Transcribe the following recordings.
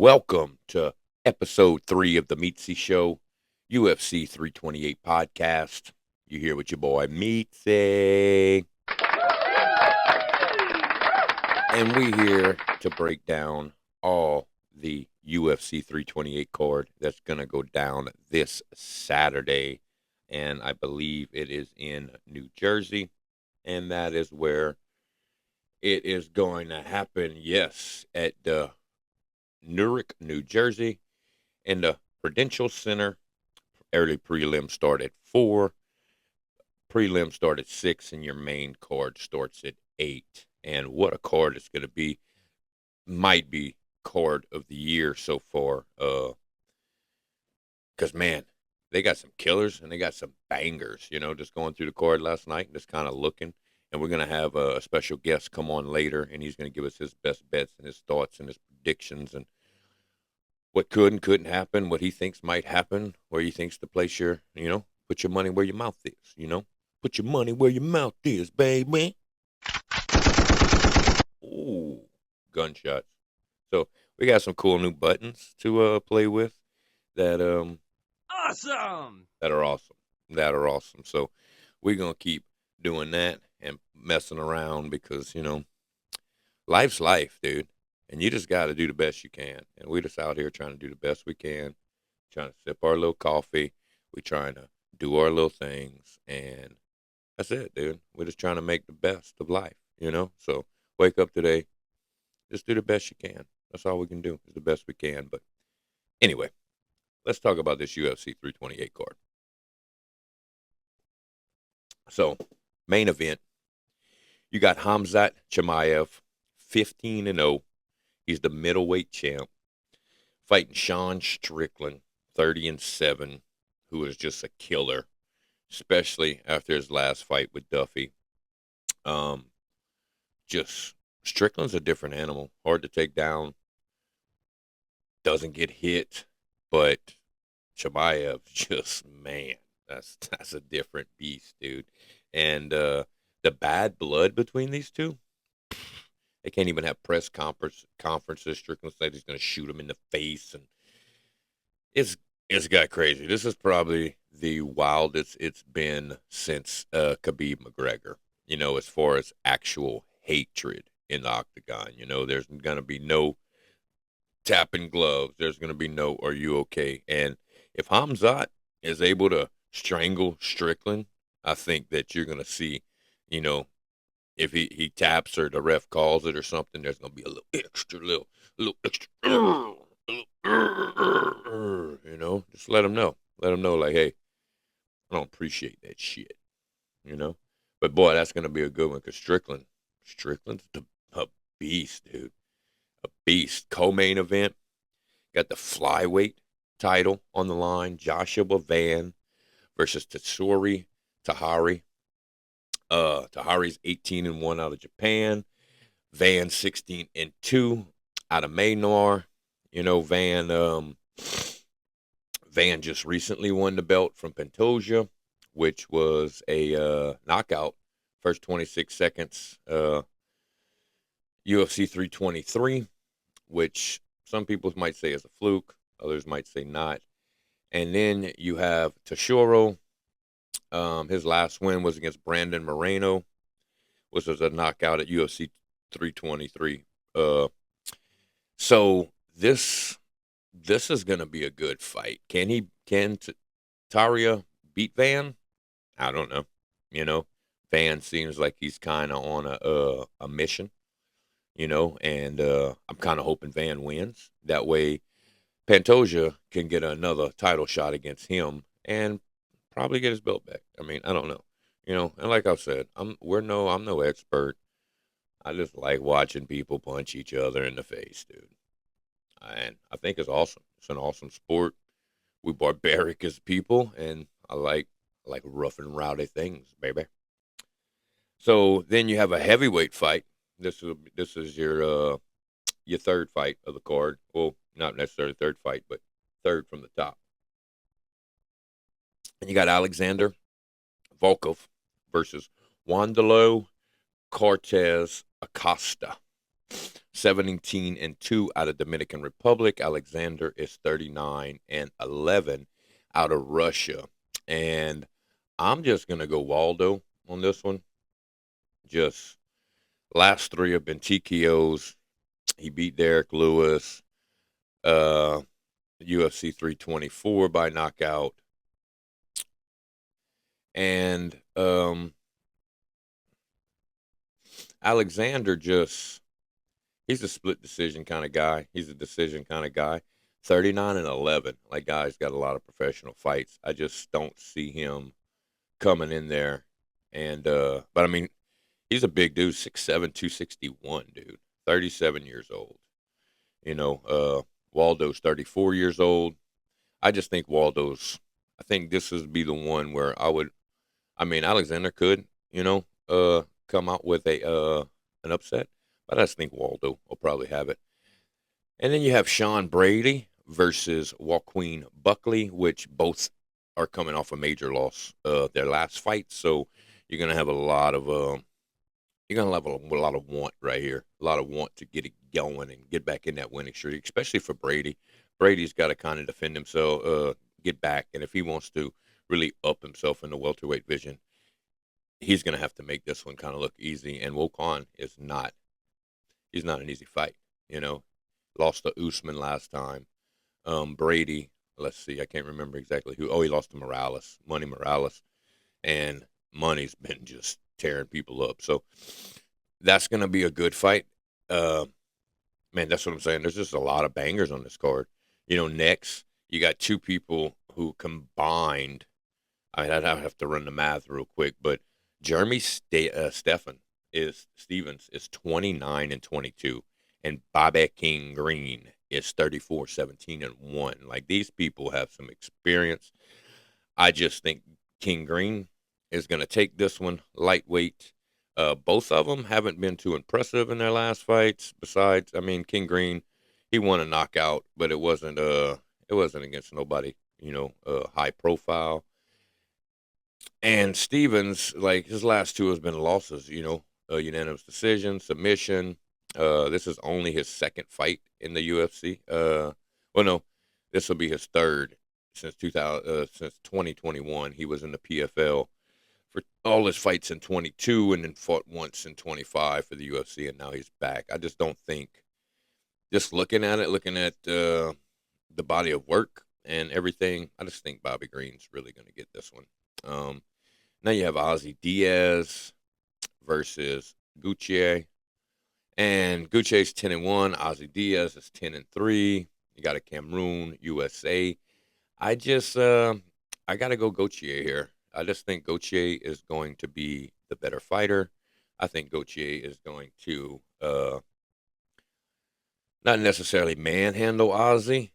Welcome to episode 3 of the Meatzy Show, UFC 328 podcast. You here with your boy Meatzy. And we here to break down all the UFC 328 card that's going to go down this Saturday. And I believe it is in New Jersey. And that is where it is going to happen. Yes, at the Newark, New Jersey, in the Prudential Center. Early prelims start at 4. Prelims start at 6, and your main card starts at 8. And what a card it's going to be. Might be card of the year so far. Because, man, they got some killers and they got some bangers, just going through the card last night and just kind of looking. And we're going to have a special guest come on later, and he's going to give us his best bets and his thoughts and his predictions and what could and couldn't happen, what he thinks might happen, where he thinks to place your, put your money where your mouth is, Put your money where your mouth is, baby. Ooh, gunshots. So we got some cool new buttons to play with that Awesome! that are awesome. That are awesome. So we're going to keep doing that and messing around because, life's life, dude. And you just got to do the best you can. And we're just out here trying to do the best we can, trying to sip our little coffee. We're trying to do our little things. And that's it, dude. We're just trying to make the best of life, So wake up today. Just do the best you can. That's all we can do is the best we can. But anyway, let's talk about this UFC 328 card. So, main event. You got Khamzat Chimaev, 15-0. He's the middleweight champ, fighting Sean Strickland, 30-7, who is just a killer, especially after his last fight with Duffy. Just Strickland's a different animal, hard to take down, doesn't get hit, but Chimaev, just man, that's a different beast, dude. And the bad blood between these two. They can't even have press conferences. Strickland said he's going to shoot him in the face, and it's got crazy. This is probably the wildest it's been since Khabib McGregor. As far as actual hatred in the octagon. There's going to be no tapping gloves. There's going to be no "Are you okay?" And if Khamzat is able to strangle Strickland, I think that you're going to see, if he taps or the ref calls it or something, there's gonna be a little extra, just let him know. Let him know, like, hey, I don't appreciate that shit. But boy, that's gonna be a good one because Strickland's a beast, dude, a beast. Co-main event, got the flyweight title on the line. Joshua Van versus Tatsuri Tahari. Tahari's 18-1 out of Japan. Van 16-2 out of Maynard. Van just recently won the belt from Pantoja, which was a knockout. First 26 seconds. UFC 323, which some people might say is a fluke. Others might say not. And then you have Toshiro. His last win was against Brandon Moreno, which was a knockout at UFC 323. So this is going to be a good fight. Can Taria beat Van? I don't know. Van seems like he's kind of on a mission, and I'm kind of hoping Van wins. That way, Pantoja can get another title shot against him and probably get his belt back. I mean, I don't know. And like I said, I'm no expert. I just like watching people punch each other in the face, dude. And I think it's awesome. It's an awesome sport. We barbaric as people, and I like rough and rowdy things, baby. So then you have a heavyweight fight. This is your third fight of the card. Well, not necessarily third fight, but third from the top. And you got Alexander Volkov versus Wandelo Cortez Acosta. 17-2 out of Dominican Republic. Alexander is 39-11 out of Russia. And I'm just gonna go Waldo on this one. Just last three have been TKOs. He beat Derek Lewis, uh, UFC 324 by knockout, and Alexander he's a split decision kind of guy. He's a decision kind of guy. 39-11. Like, guy's got a lot of professional fights. I just don't see him coming in there. And but I mean, he's a big dude, 6'7", 261, dude. 37 years old. Waldo's 34 years old. I just think I think this would be the one where Alexander could, come out with an upset, but I just think Waldo will probably have it. And then you have Sean Brady versus Joaquin Buckley, which both are coming off a major loss, their last fight. So you're gonna have a lot of a lot of want right here, a lot of want to get it going and get back in that winning streak, especially for Brady. Brady's got to kind of defend himself, get back, and if he wants to really up himself in the welterweight division, he's going to have to make this one kind of look easy. And Wokan he's not an easy fight. Lost to Usman last time. Brady, let's see, I can't remember exactly who. Oh, he lost to Money Morales, and Money's been just tearing people up. So that's going to be a good fight. Man, that's what I'm saying. There's just a lot of bangers on this card. Next, you got two people who combined. I'd have to run the math real quick, but Jeremy Stevens is 29-22, and Bobby King Green is 34-17-1. Like, these people have some experience. I just think King Green is going to take this one lightweight. Both of them haven't been too impressive in their last fights. Besides, King Green, he won a knockout, but it wasn't against nobody, high profile. And Stevens, like, his last two has been losses, unanimous decision, submission. This is only his second fight in the UFC. No, this will be his third since 2021. He was in the PFL for all his fights in 22 and then fought once in 25 for the UFC, and now he's back. I just don't think, just looking at the body of work and everything, I just think Bobby Green's really going to get this one. Now you have Ozzy Diaz versus Gucci, and Gucci's 10-1. Ozzy Diaz is 10-3. You got a Cameroon, USA. I got to go Gauthier here. I just think Gauthier is going to be the better fighter. I think Gauthier is going to not necessarily manhandle Ozzy,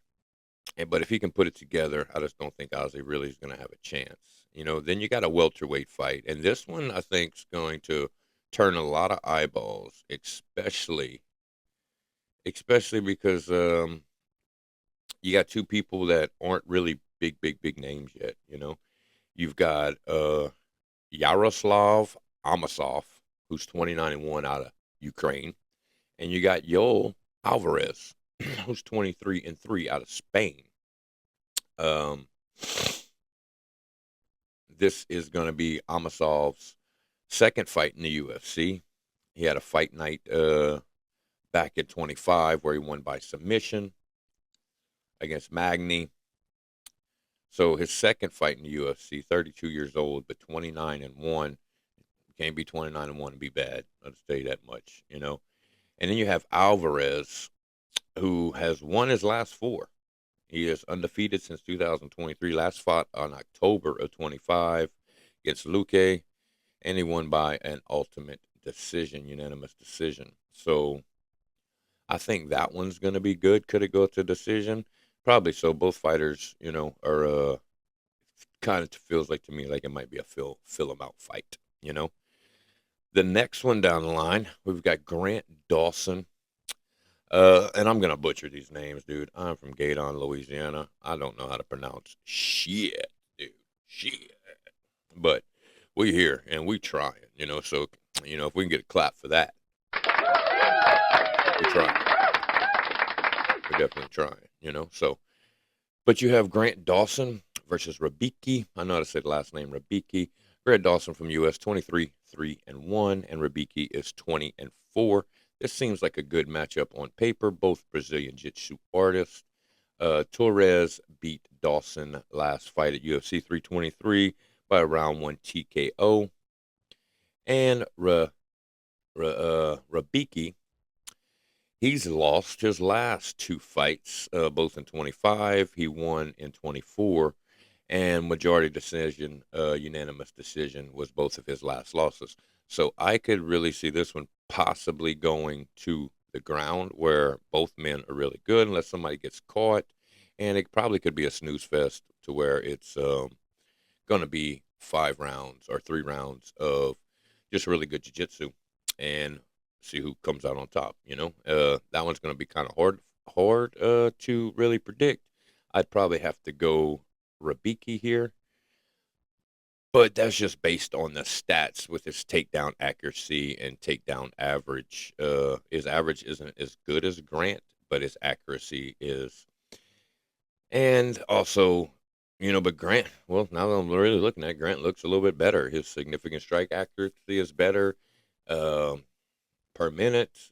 but if he can put it together, I just don't think Ozzy really is going to have a chance. Then you got a welterweight fight, and this one I think is going to turn a lot of eyeballs, especially because you got two people that aren't really big names yet. You've got Yaroslav Amosov, who's 29-1 out of Ukraine, and you got Yoel Alvarez, who's 23-3 out of Spain. This is going to be Amosov's second fight in the UFC. He had a fight night back at 25 where he won by submission against Magny. So his second fight in the UFC, 32 years old, but 29-1. You can't be 29-1 and be bad. I'll just tell you that much, And then you have Alvarez, who has won his last four. He is undefeated since 2023. Last fought on October of 25 against Luque, and he won by an ultimate decision, unanimous decision. So I think that one's going to be good. Could it go to decision? Probably so. Both fighters, are kind of feels like to me like it might be a fill them out fight. The next one down the line, we've got Grant Dawson. And I'm going to butcher these names, dude. I'm from Gaydon, Louisiana. I don't know how to pronounce shit, dude. Shit. But we here and we trying, so, if we can get a clap for that. We're trying. We're definitely trying, you know. So, but you have Grant Dawson versus Rabicki. I know how to say the last name, Rabicki. Grant Dawson from U.S. 23-3-1, and Rabicki is 20-4. This seems like a good matchup on paper. Both Brazilian Jiu-Jitsu artists. Torres beat Dawson last fight at UFC 323 by a round 1 TKO. And Rabicki, he's lost his last two fights, both in 25. He won in 24. And majority decision, unanimous decision was both of his last losses. So I could really see this one possibly going to the ground where both men are really good unless somebody gets caught. And it probably could be a snooze fest to where it's going to be 5 rounds or 3 rounds of just really good jiu-jitsu and see who comes out on top, you know. That one's going to be kind of hard to really predict. I'd probably have to go Rabicki here, but that's just based on the stats with his takedown accuracy and takedown average. His average isn't as good as Grant, but his accuracy is. And also, you know, but Grant, well, now that I'm really looking at it, Grant looks a little bit better. His significant strike accuracy is better per minute.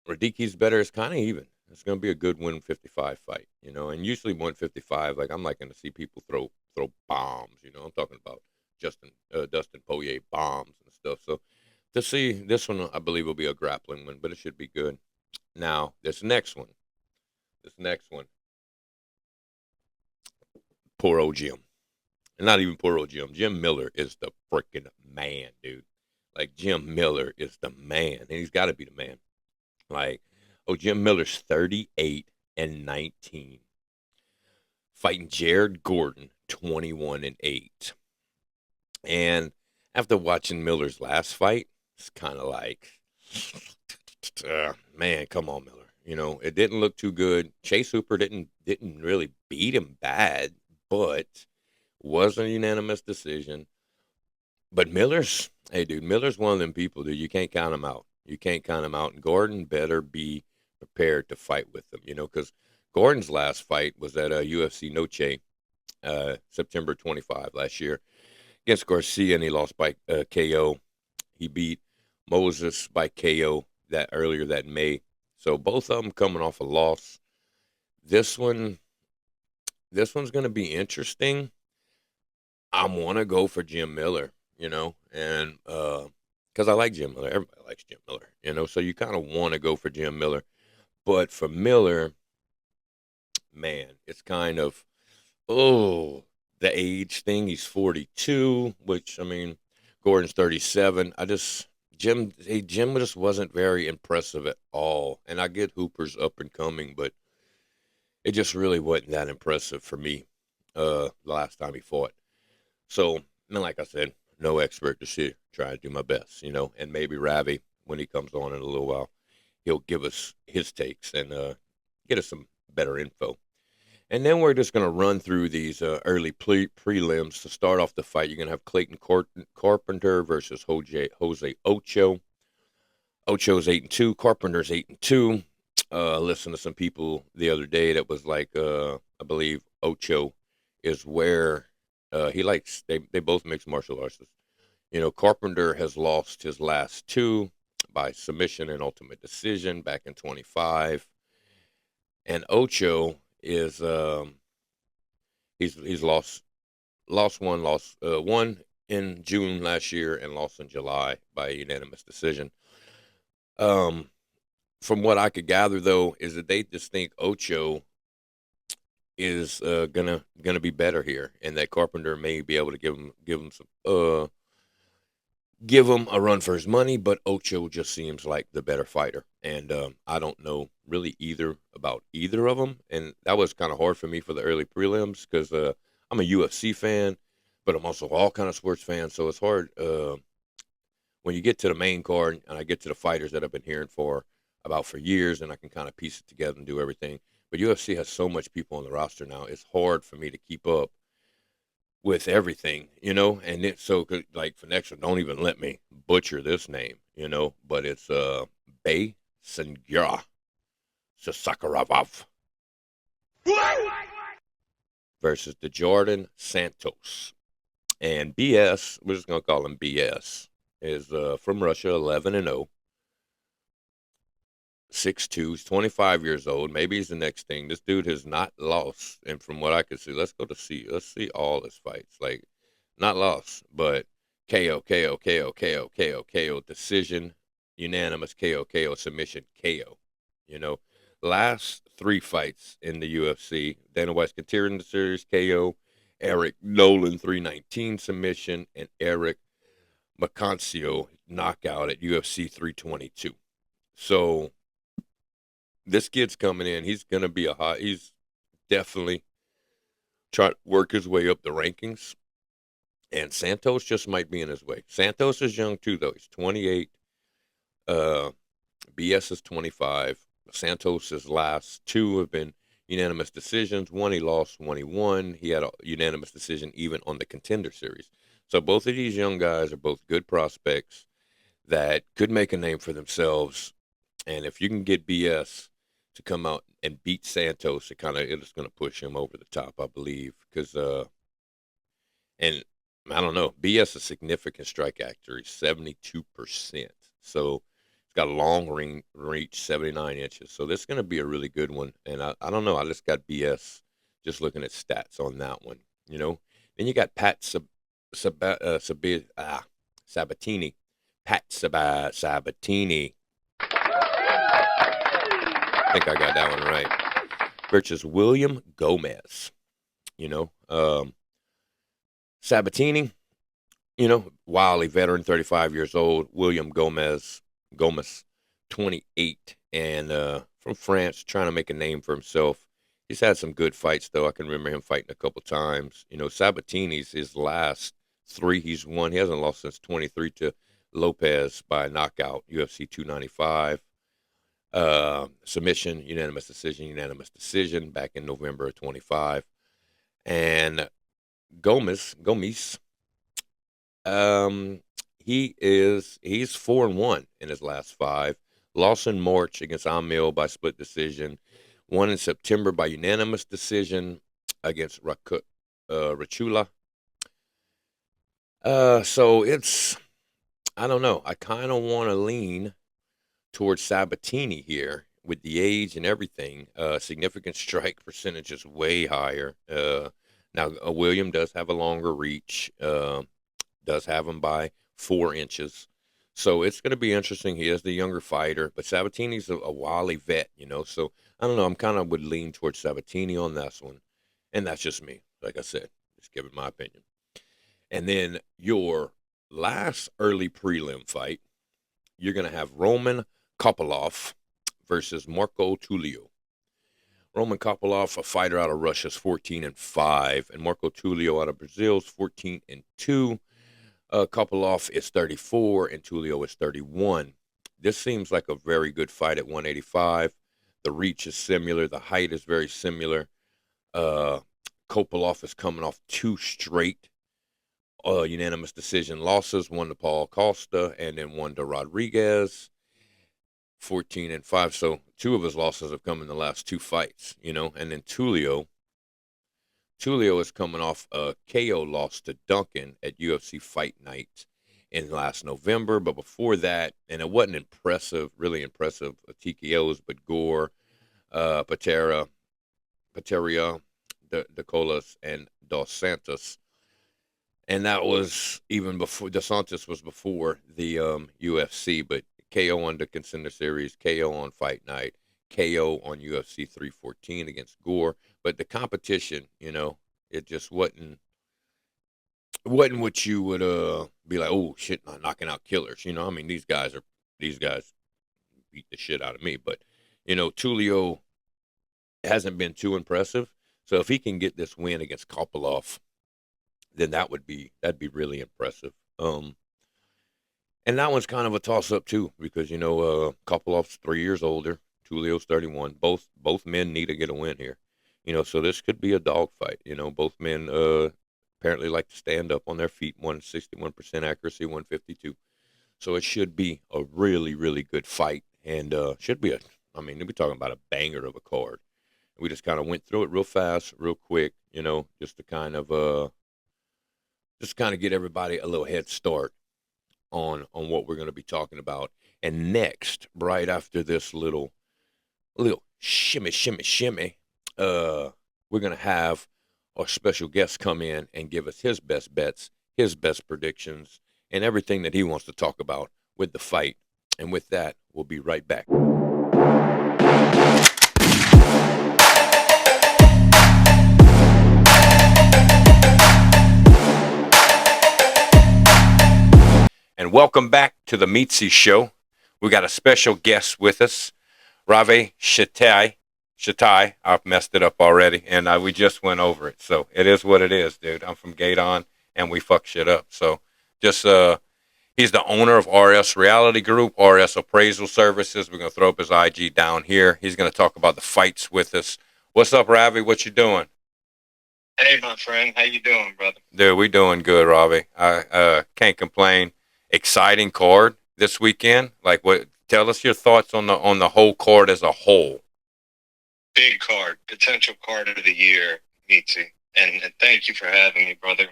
Radiki's better. It's kind of even. It's going to be a good 155 fight, you know. And usually 155, like I'm liking to see people throw bombs, you know. I'm talking about Dustin Poirier bombs and stuff. So to see this one, I believe will be a grappling one, but it should be good. Now this next one, poor old Jim, and not even poor old Jim. Jim Miller is the freaking man, dude. Like Jim Miller is the man, and he's got to be the man. Like, oh, Jim Miller's 38-19, fighting Jared Gordon 21-8. And after watching Miller's last fight, it's kind of like, man, come on, Miller. You know, it didn't look too good. Chase Hooper didn't really beat him bad, but was a unanimous decision. But Miller's, hey, dude, Miller's one of them people, dude. You can't count him out. You can't count him out. And Gordon better be prepared to fight with him, you know, because Gordon's last fight was at UFC Noche, September 25 last year against Garcia, and he lost by KO. He beat Moses by KO earlier that May. So both of them coming off a loss. This one's going to be interesting. I want to go for Jim Miller, you know, and because I like Jim Miller. Everybody likes Jim Miller, you know, so you kind of want to go for Jim Miller. But for Miller, man, it's kind of, the age thing. He's 42, which, I mean, Gordon's 37. Jim just wasn't very impressive at all. And I get Hooper's up and coming, but it just really wasn't that impressive for me the last time he fought. So, and like I said, no expert to see, try to do my best, you know, and maybe Ravi, when he comes on in a little while, he'll give us his takes and get us some better info. And then we're just going to run through these early prelims to start off the fight. You're going to have Clayton Carpenter versus Jose Ocho. Ocho's 8-2. Carpenter's 8-2. Listened to some people the other day that was like, I believe Ocho is where he likes. They both mix martial arts. You know, Carpenter has lost his last 2 by submission and ultimate decision back in 25, and Ocho is he's lost one in June last year and lost in July by a unanimous decision. From what I could gather, though, is that they just think Ocho is gonna be better here, and that Carpenter may be able to give him a run for his money, but Ocho just seems like the better fighter. And I don't know really about either of them. And that was kind of hard for me for the early prelims because I'm a UFC fan, but I'm also all kind of sports fan. So it's hard when you get to the main card and I get to the fighters that I've been hearing about for years, and I can kind of piece it together and do everything. But UFC has so much people on the roster now. It's hard for me to keep up with everything, and it like for next one, don't even let me butcher this name, but it's Bay Sengyra Sasakaravav versus the Jordan Santos. And BS, we're just gonna call him BS, is from Russia, 11-0. 6'2", he's 25 years old. Maybe he's the next thing. This dude has not lost, and from what I can see, let's see all his fights. Like, not lost, but KO, KO, KO, KO, KO, KO, decision, unanimous KO, KO, submission, KO. You know, last three fights in the UFC, Dana White's continuing the series, KO, Eric Nolan 319 submission, and Eric Macancio knockout at UFC 322. So this kid's coming in. He's going to be he's definitely trying to work his way up the rankings. And Santos just might be in his way. Santos is young too, though. He's 28. BS is 25. Santos' last two have been unanimous decisions. One he lost, one he won. He had a unanimous decision even on the Contender Series. So both of these young guys are both good prospects that could make a name for themselves. And if you can get BS to come out and beat Santos, it's going to push him over the top, I believe. Because and I don't know, BS is a significant strike actor. He's 72%. So he's got a long reach, 79 inches. So this is going to be a really good one. And I don't know, I just got BS just looking at stats on that one. Then you got Pat Sabatini. Pat Sabatini. I think I got that one right. Versus William Gomez. Sabatini, wily veteran, 35 years old. William Gomez, 28, and from France, trying to make a name for himself. He's had some good fights, though. I can remember him fighting a couple times. Sabatini's his last three he's won. He hasn't lost since 23 to Lopez by knockout, UFC 295. Submission, unanimous decision back in November of 25. And Gomez, he's 4-1 in his last five. Lost in March against Amil by split decision. Won in September by unanimous decision against Rachula. So it's, I don't know. I kind of want to lean towards Sabatini here with the age and everything. Significant strike percentage is way higher. Now, William does have a longer reach, does have him by 4 inches. So it's going to be interesting. He is the younger fighter, but Sabatini's a wily vet, So I don't know. I'm kind of would lean towards Sabatini on this one. And that's just me. Like I said, just giving my opinion. And then your last early prelim fight, you're going to have Roman Kopylov versus Marco Tulio. Roman Kopylov, a fighter out of Russia, is 14-5, and Marco Tulio out of Brazil is 14-2. Kopylov is 34, and Tulio is 31. This seems like a very good fight at 185. The reach is similar. The height is very similar. Kopylov is coming off 2 straight unanimous decision losses, one to Paul Costa and then one to Rodriguez. 14-5. So 2 of his losses have come in the last 2 fights, and then Tulio is coming off a KO loss to Duncan at UFC Fight Night in last November. But before that, and it wasn't really impressive TKOs, but Gore, Pateria, De Colas, and Dos Santos. And that was even before, Dos Santos was before the UFC, but KO on the Contender Series, KO on Fight Night, KO on UFC 314 against Gore. But the competition, it just wasn't what you would be like, oh shit, not knocking out killers. These guys beat the shit out of me. But Tulio hasn't been too impressive. So if he can get this win against Kopylov, then that'd be really impressive. And that one's kind of a toss-up, too, because, Kopilov's 3 years older. Tulio's 31. Both men need to get a win here. So this could be a dogfight. Both men apparently like to stand up on their feet. 161% accuracy, 152. So it should be a really, really good fight, and should be I mean, we're talking about a banger of a card. We just kind of went through it real fast, real quick, just to just kind of get everybody a little head start on what we're going to be talking about. And next, right after this little shimmy, shimmy, shimmy, we're going to have our special guest come in and give us his best bets, his best predictions, and everything that he wants to talk about with the fight. And with that, we'll be right back. And welcome back to the Meatzy Show. We got a special guest with us, Ravi Shetye. I've messed it up already, and we just went over it. So it is what it is, dude. I'm from Gaydon, and we fuck shit up. So just he's the owner of RS Realty Group, RS Appraisal Services. We're gonna throw up his IG down here. He's gonna talk about the fights with us. What's up, Ravi? What you doing? Hey, my friend. How you doing, brother? Dude, we doing good, Ravi. I can't complain. Exciting card this weekend. Like, what? Tell us your thoughts on the whole card as a whole. Big card, potential card of the year, Meatzy. And thank you for having me, brother.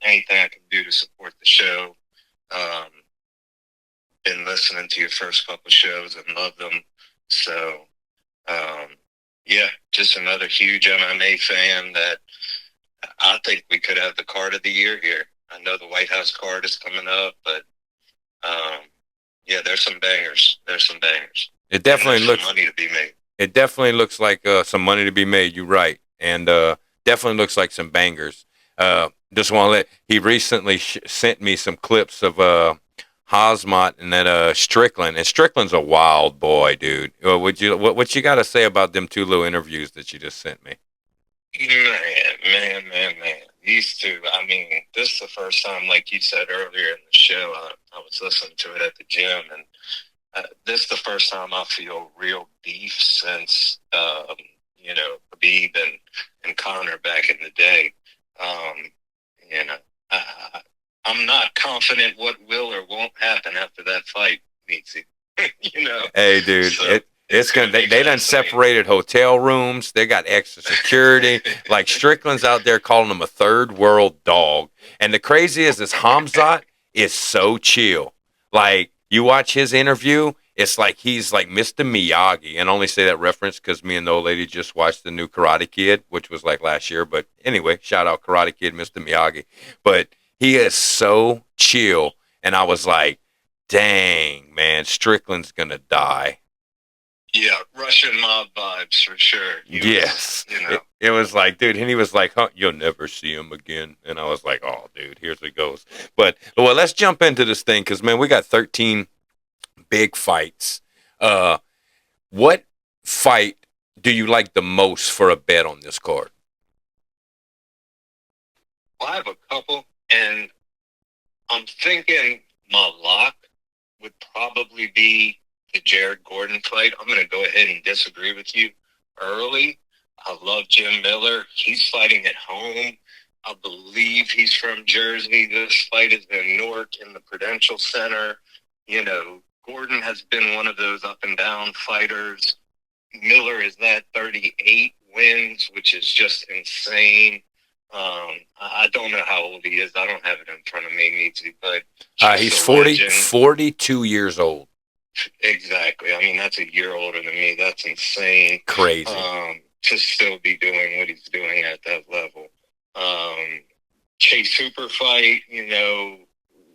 Anything I can do to support the show. Been listening to your first couple shows and love them. So, yeah, just another huge MMA fan that I think we could have the card of the year here. I know the White House card is coming up, but yeah, there's some bangers. It definitely looks money to be made. It definitely looks like some money to be made. You're right, and definitely looks like some bangers. Just want to he recently sent me some clips of Hosmot and that Strickland, and Strickland's a wild boy, dude. What you got to say about them two little interviews that you just sent me? Man. These two, I mean, this is the first time, like you said earlier in the show, I was listening to it at the gym, and this is the first time I feel real beef since, Khabib and Conor back in the day. I'm not confident what will or won't happen after that fight, Meatzy. Hey, dude, so, it's gonna. They done separated hotel rooms. They got extra security. Like Strickland's out there calling him a third world dog. And the crazy is, this Hamzat is so chill. Like, you watch his interview, it's like he's like Mr. Miyagi. And I only say that reference because me and the old lady just watched the new Karate Kid, which was like last year. But anyway, shout out Karate Kid, Mr. Miyagi. But he is so chill, and I was like, dang, man, Strickland's gonna die. Yeah, Russian mob vibes for sure. Yes. It was like, dude, and he was like, huh, you'll never see him again. And I was like, oh, dude, here it goes. But, well, let's jump into this thing because, man, we got 13 big fights. What fight do you like the most for a bet on this card? Well, I have a couple, and I'm thinking my lock would probably be the Jared Gordon fight. I'm going to go ahead and disagree with you early. I love Jim Miller. He's fighting at home. I believe he's from Jersey. This fight is in Newark in the Prudential Center. Gordon has been one of those up and down fighters. Miller is at 38 wins, which is just insane. I don't know how old he is. I don't have it in front of me, Meatzy, but he's 42 years old. Exactly. I mean, that's a year older than me. That's insane. Crazy. To still be doing what he's doing at that level. Chase Hooper fight,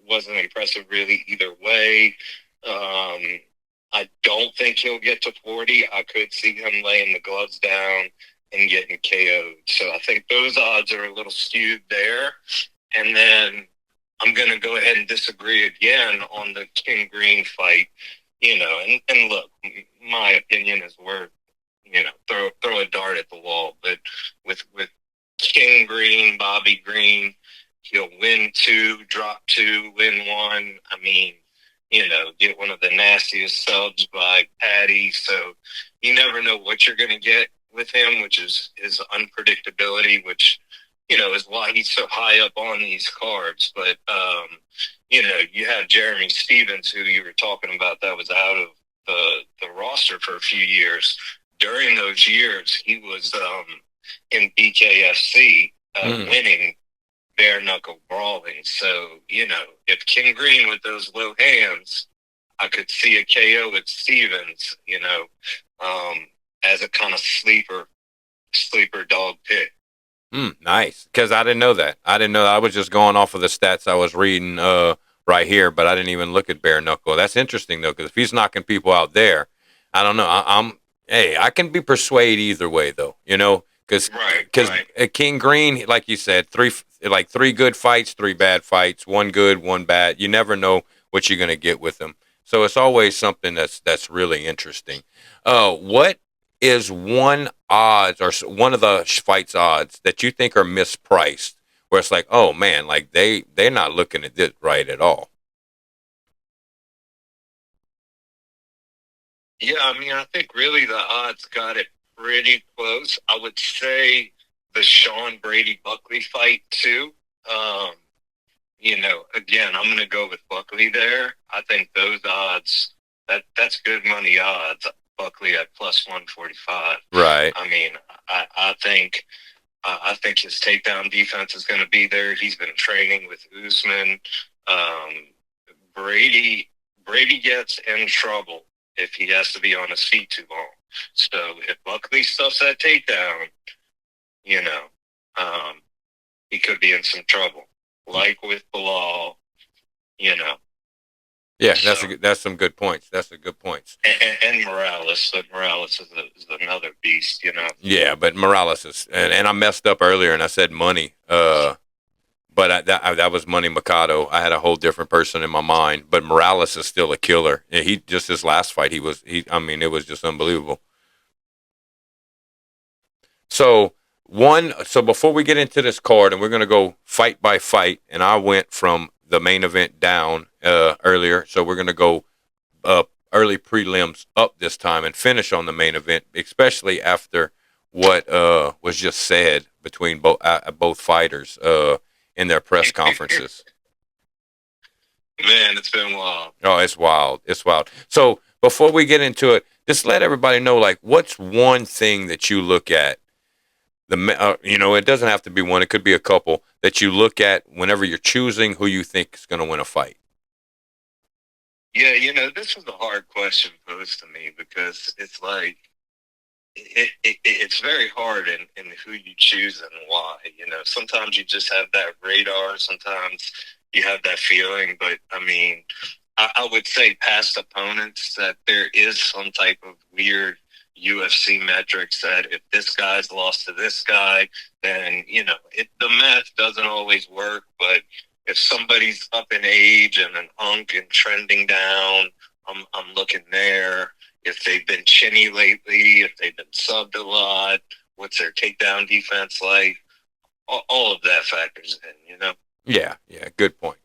wasn't impressive really either way. I don't think he'll get to 40. I could see him laying the gloves down and getting KO'd. So I think those odds are a little skewed there. And then I'm going to go ahead and disagree again on the King Green fight. And look, my opinion is worth, throw a dart at the wall. But with King Green, Bobby Green, he'll win 2, drop 2, win 1. I mean, get one of the nastiest subs by Patty. So you never know what you're going to get with him, which is his unpredictability, which, is why he's so high up on these cards. But you have Jeremy Stevens, who you were talking about, that was out of the roster for a few years. During those years, he was in BKFC winning bare knuckle brawling. So, if King Green with those low hands, I could see a KO with Stevens, as a kind of sleeper dog pick. Nice. Because I didn't know that. I was just going off of the stats I was reading right here, but I didn't even look at bare knuckle. That's interesting, though, because if he's knocking people out there, I don't know. I can be persuaded either way, though, because King Green, like you said, three good fights, 3 bad fights, 1 good, 1 bad. You never know what you're going to get with him. So it's always something that's really interesting. What is one odds or one of the fights odds that you think are mispriced, where it's like, oh man, like they're not looking at this right at all? Yeah, I think really the odds got it pretty close. I would say the Sean Brady Buckley fight too. Again, I'm going to go with Buckley there. I think those odds, that's good money odds. Buckley at plus 145. Right. I think his takedown defense is going to be there. He's been training with Usman. Brady gets in trouble if he has to be on his feet too long. So if Buckley stuffs that takedown, he could be in some trouble. Like with Bilal, Yeah, that's some good points. That's a good points. And Morales, but Morales is another beast, Yeah, but Morales is, and I messed up earlier and I said money. But that was Money Mikado. I had a whole different person in my mind. But Morales is still a killer. And his last fight, it was just unbelievable. So before we get into this card, and we're gonna go fight by fight, and I went from the main event down earlier, so we're gonna go early prelims up this time and finish on the main event, especially after what was just said between both fighters in their press conferences. Man, it's been wild. Oh, it's wild. It's wild. So before we get into it, just let everybody know, like, what's one thing that you look at? It doesn't have to be one. It could be a couple that you look at whenever you're choosing who you think is going to win a fight. Yeah, this was a hard question posed to me because it's like it's very hard in who you choose and why. Sometimes you just have that radar. Sometimes you have that feeling. But I would say past opponents that there is some type of weird UFC metrics that if this guy's lost to this guy, then the math doesn't always work. But if somebody's up in age and an unk and trending down, I'm looking there. If they've been chinny lately, if they've been subbed a lot, what's their takedown defense like? All of that factors in, Yeah, good point.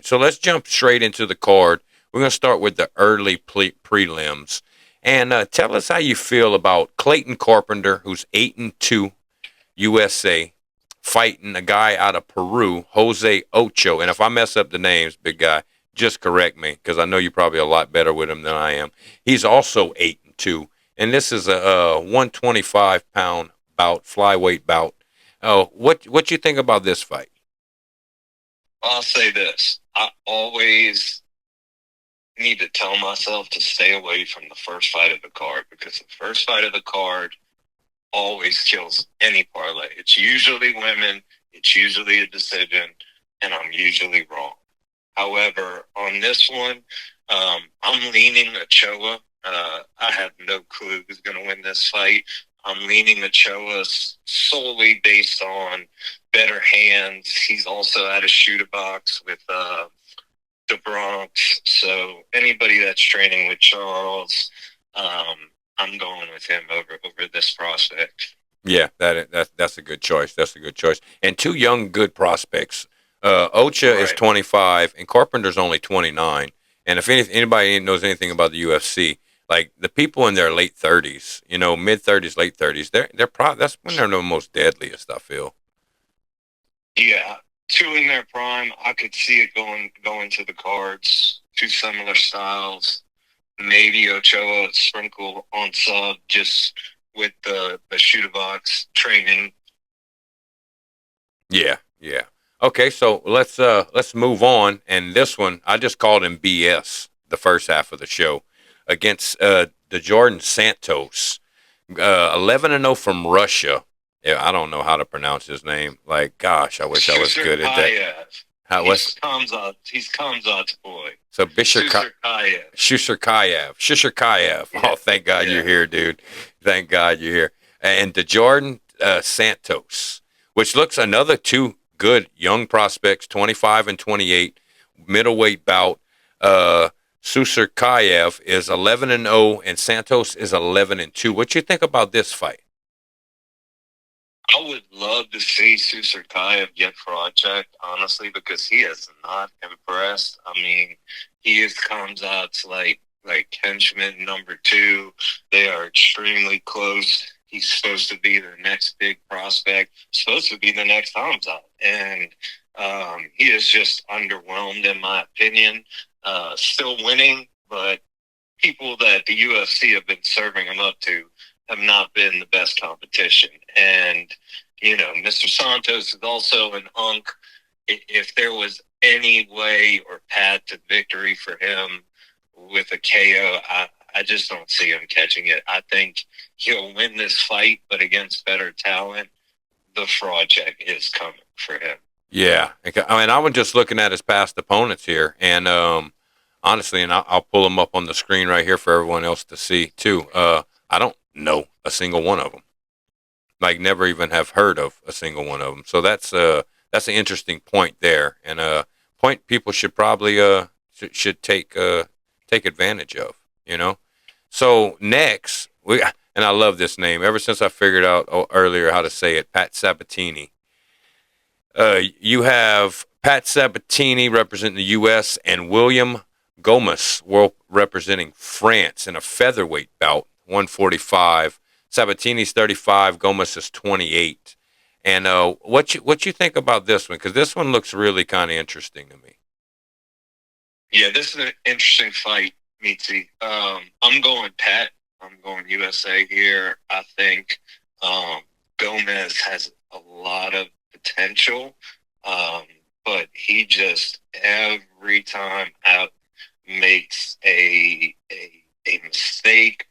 So let's jump straight into the card. We're going to start with the early prelims. And tell us how you feel about Clayton Carpenter, who's 8-2 USA, fighting a guy out of Peru, Jose Ocho. And if I mess up the names, big guy, just correct me, because I know you're probably a lot better with him than I am. He's also 8-2, and this is a 125-pound bout, flyweight bout. What you think about this fight? I'll say this. I always need to tell myself to stay away from the first fight of the card, because the first fight of the card always kills any parlay. It's usually women, it's usually a decision, and I'm usually wrong. However, on this one, I'm leaning Ochoa. I have no clue who's going to win this fight. I'm leaning Ochoa solely based on better hands. He's also at a shooter box with the Bronx. So anybody that's training with Charles, I'm going with him over this prospect. Yeah, that's a good choice. That's a good choice. And 2 young, good prospects. Ocha is 25, and Carpenter's only 29. And if anybody knows anything about the UFC, like the people in their late 30s, mid 30s, late 30s, that's when they're the most deadliest, I feel. Yeah, two in their prime. I could see it going to the cards. Two similar styles. Maybe Ochoa sprinkle on sub just with the shoot box training. Yeah, yeah. Okay, so let's move on. And this one, I just called him BS the first half of the show against the Jordan Santos, 11-0 from Russia. Yeah, I don't know how to pronounce his name. Like, gosh, I wish I was good at that. Susurkayev. How what's He's Kamzat's boy. so Susurkayev. Shisharkayev. Yeah. Oh, thank God Yeah. you're here, dude. Thank God you're here. And the Jordan Santos, which looks another two good young prospects, 25 and 28, middleweight bout. Susurkayev is 11-0, and Santos is 11-2. What you think about this fight? I would love to see Susurkayev get project, honestly, because he has not impressed. I mean, he is Kamzat's like henchman number two. They are extremely close. He's supposed to be the next big prospect, supposed to be the next Kamzat. And he is just underwhelmed, in my opinion. Still winning, but people that the UFC have been serving him up to have not been the best competition. And, Mr. Santos is also an unk. If there was any way or path to victory for him with a KO, I just don't see him catching it. I think he'll win this fight, but against better talent, the fraud check is coming for him. Yeah, I mean, I was just looking at his past opponents here, and honestly, and I'll pull them up on the screen right here for everyone else to see too. I don't know a single one of them. Like, never even have heard of a single one of them. So that's an interesting point there, and a point people should probably should take advantage of. You know. So next, and I love this name. Ever since I figured out earlier how to say it, Pat Sabatini. You have Pat Sabatini representing the U.S. and William Gomes representing France in a featherweight bout, 145. Sabatini's 35, Gomes is 28. And what you think about this one? Because this one looks really kind of interesting to me. Yeah, this is an interesting fight, Meatzy. I'm going Pat. I'm going USA here. I think Gomez has a lot of potential, but he just every time out makes a mistake,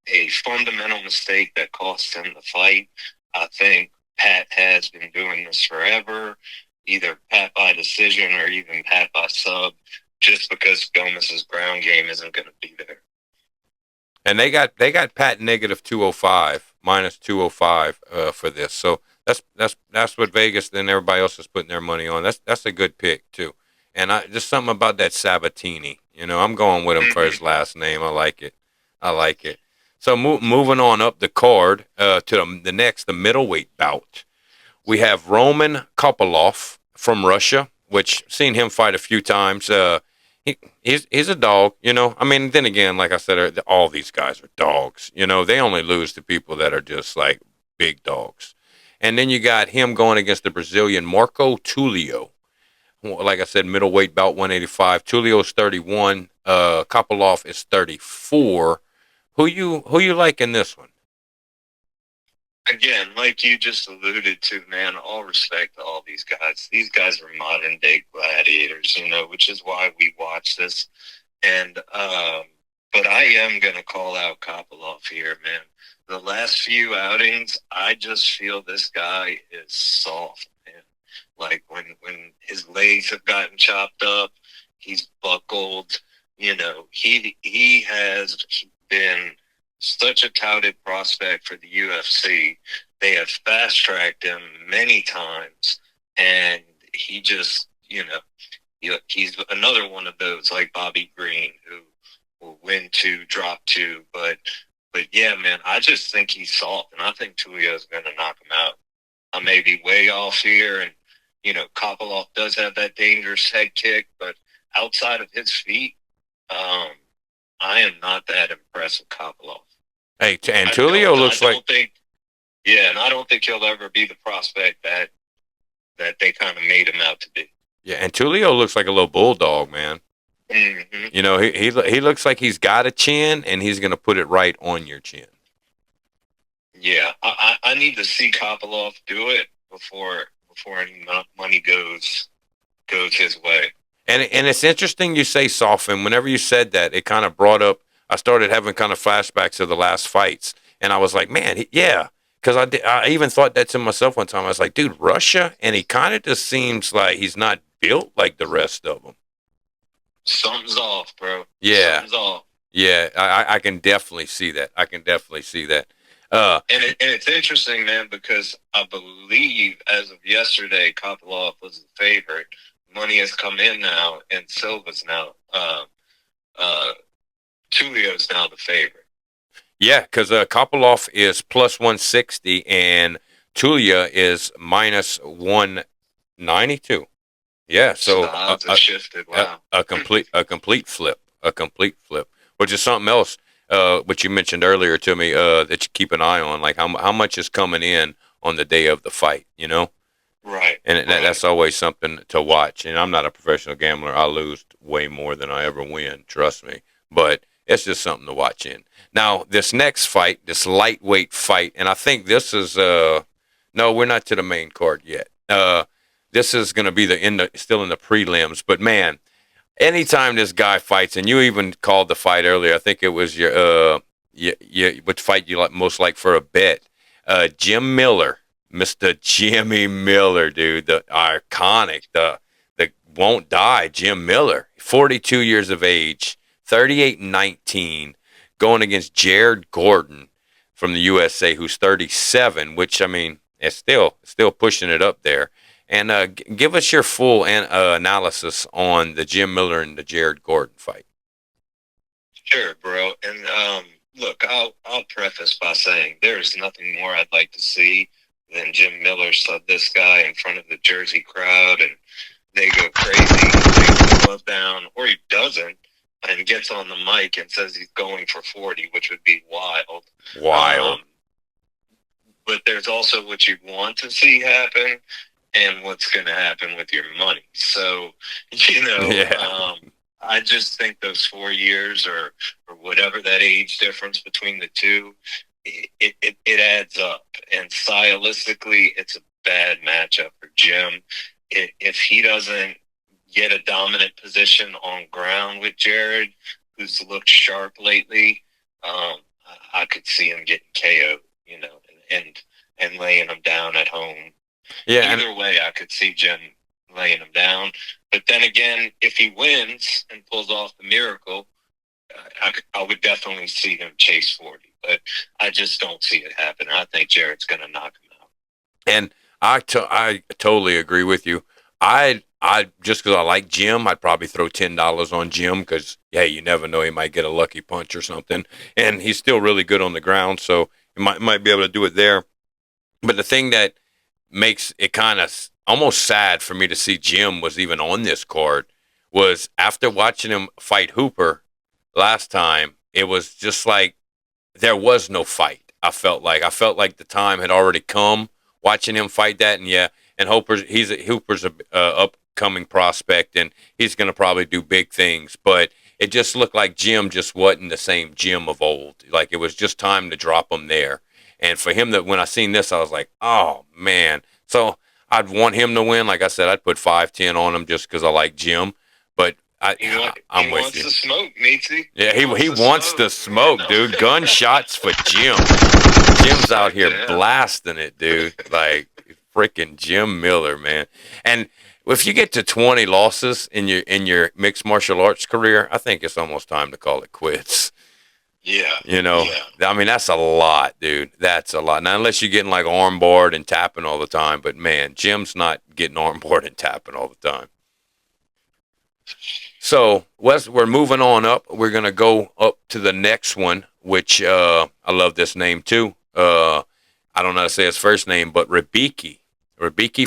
a fundamental mistake that costs him the fight. I think Pat has been doing this forever, either Pat by decision or even Pat by sub, just because Gomez's ground game isn't going to be there. And they got Pat negative 205, minus 205 for this. So that's what Vegas and everybody else is putting their money on. That's a good pick too. And just something about that Sabatini. I'm going with him for his last name. I like it. So moving on up the card to the middleweight bout. We have Roman Kopylov from Russia, which seen him fight a few times. He's a dog, I mean, then again, like I said, all these guys are dogs. They only lose to people that are just like big dogs. And then you got him going against the Brazilian Marco Tulio. Like I said, middleweight bout 185. Tulio's 31. Kopylov is 34. Who you like in this one? Again, like you just alluded to, man, all respect to all these guys. These guys are modern day gladiators, which is why we watch this. And but I am gonna call out Kopylov here, man. The last few outings, I just feel this guy is soft, man. Like when his legs have gotten chopped up, he's buckled. He has been such a touted prospect for the UFC. They have fast tracked him many times, and he just, he's another one of those like Bobby Green who will win two, drop two, but yeah, man, I just think he's soft, and I think Tulio's going to knock him out. I may be way off here, and Kopylov does have that dangerous head kick, but outside of his feet, I am not that impressed with Kopylov. Hey, and Tulio looks like. And I don't think he'll ever be the prospect that that they kind of made him out to be. Yeah, and Tulio looks like a little bulldog, man. Mm-hmm. You know, he looks like he's got a chin, and he's going to put it right on your chin. Yeah, I need to see Kopilov do it before any money goes his way. And it's interesting you say soften. Whenever you said that, it kind of brought up. I started having kind of flashbacks of the last fights, and I was like, man, yeah. Because I even thought that to myself one time. I was like, dude, Russia, and he kind of just seems like he's not built like the rest of them. Something's off, bro. Yeah, something's off. Yeah, I can definitely see that. I can definitely see that. And it's interesting, man, because I believe as of yesterday, Kopilov was the favorite. Money has come in now, and Silva's now. Tulio's now the favorite. Yeah, because Kopilov is plus 160 and Tulia is minus 192. Yeah, so the odds have shifted. Wow, a complete flip, which is something else. Which you mentioned earlier to me that you keep an eye on, like how much is coming in on the day of the fight, you know? Right. And that's always something to watch. And I'm not a professional gambler. I lose way more than I ever win, trust me. But it's just something to watch in. Now, this next fight, this lightweight fight, and I think this is no, we're not to the main card yet. This is going to be still in the prelims. But man, anytime this guy fights, and you even called the fight earlier, I think it was your what fight you most like for a bet. Jim Miller, Mr. Jimmy Miller, dude, the iconic, the won't die Jim Miller, 42 years of age, 38-19, going against Jared Gordon from the USA, who's 37, which I mean, it's still pushing it up there. And give us your full analysis on the Jim Miller and the Jared Gordon fight. Sure, bro. And look, I'll preface by saying there's nothing more I'd like to see than Jim Miller sub this guy in front of the Jersey crowd, and they go crazy, takes the glove down, or he doesn't, and gets on the mic and says he's going for 40, which would be wild. But there's also what you want to see happen and what's going to happen with your money. So, I just think those 4 years or whatever that age difference between the two, it adds up. And stylistically, it's a bad matchup for Jim. If he doesn't get a dominant position on ground with Jared, who's looked sharp lately, I could see him getting KO'd, and laying him down at home. Yeah. Either way, I could see Jim laying him down. But then again, if he wins and pulls off the miracle, I would definitely see him chase 40. But I just don't see it happen. I think Jared's going to knock him out. And I totally agree with you. I just because I like Jim, I'd probably throw $10 on Jim because, hey, you never know, he might get a lucky punch or something. And he's still really good on the ground, so he might be able to do it there. But the thing that makes it kind of almost sad for me to see Jim was even on this card was after watching him fight Hooper last time, it was just like there was no fight. I felt like the time had already come watching him fight that. And Hooper's a upcoming prospect, and he's going to probably do big things. But it just looked like Jim just wasn't the same Jim of old. Like it was just time to drop him there. And for him, when I seen this, I was like, oh, man. So I'd want him to win. Like I said, I'd put 5-10 on him just because I like Jim. But I'm with you. He wants the smoke, Meatzy. Yeah, he wants the smoke, dude. Gunshots for Jim. Jim's out here blasting it, dude. Like freaking Jim Miller, man. And if you get to 20 losses in your mixed martial arts career, I think it's almost time to call it quits. Yeah. I mean, that's a lot, dude. That's a lot. Now, unless you're getting like armbarred and tapping all the time, but man, Jim's not getting armbarred and tapping all the time. So, Wes, we're moving on up. We're going to go up to the next one, which I love this name too. I don't know how to say his first name, but Rebecki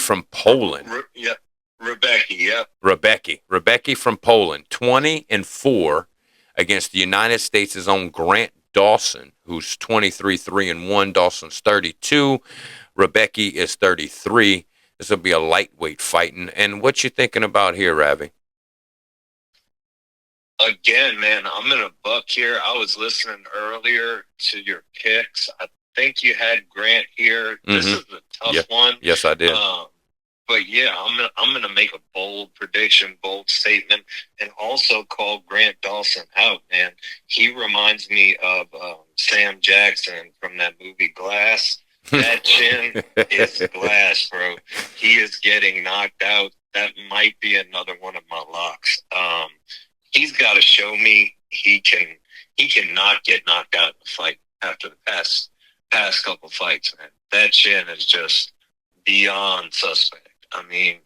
from Poland. Rebecki from Poland, 20-4 against the United States' own Grant Dawson, who's 23-3-1. Dawson's 32. Rebecki is 33. This will be a lightweight fighting. And what you thinking about here, Ravi? Again, man, I'm in a buck here. I was listening earlier to your picks. I think you had Grant here. This is a tough one. Yes, I did. But yeah, I'm gonna make a bold prediction, bold statement, and also call Grant Dawson out. Man, he reminds me of Sam Jackson from that movie Glass. That chin is glass, bro. He is getting knocked out. That might be another one of my locks. He's got to show me he can not get knocked out in a fight after the past couple fights, man. That chin is just beyond suspect. I mean,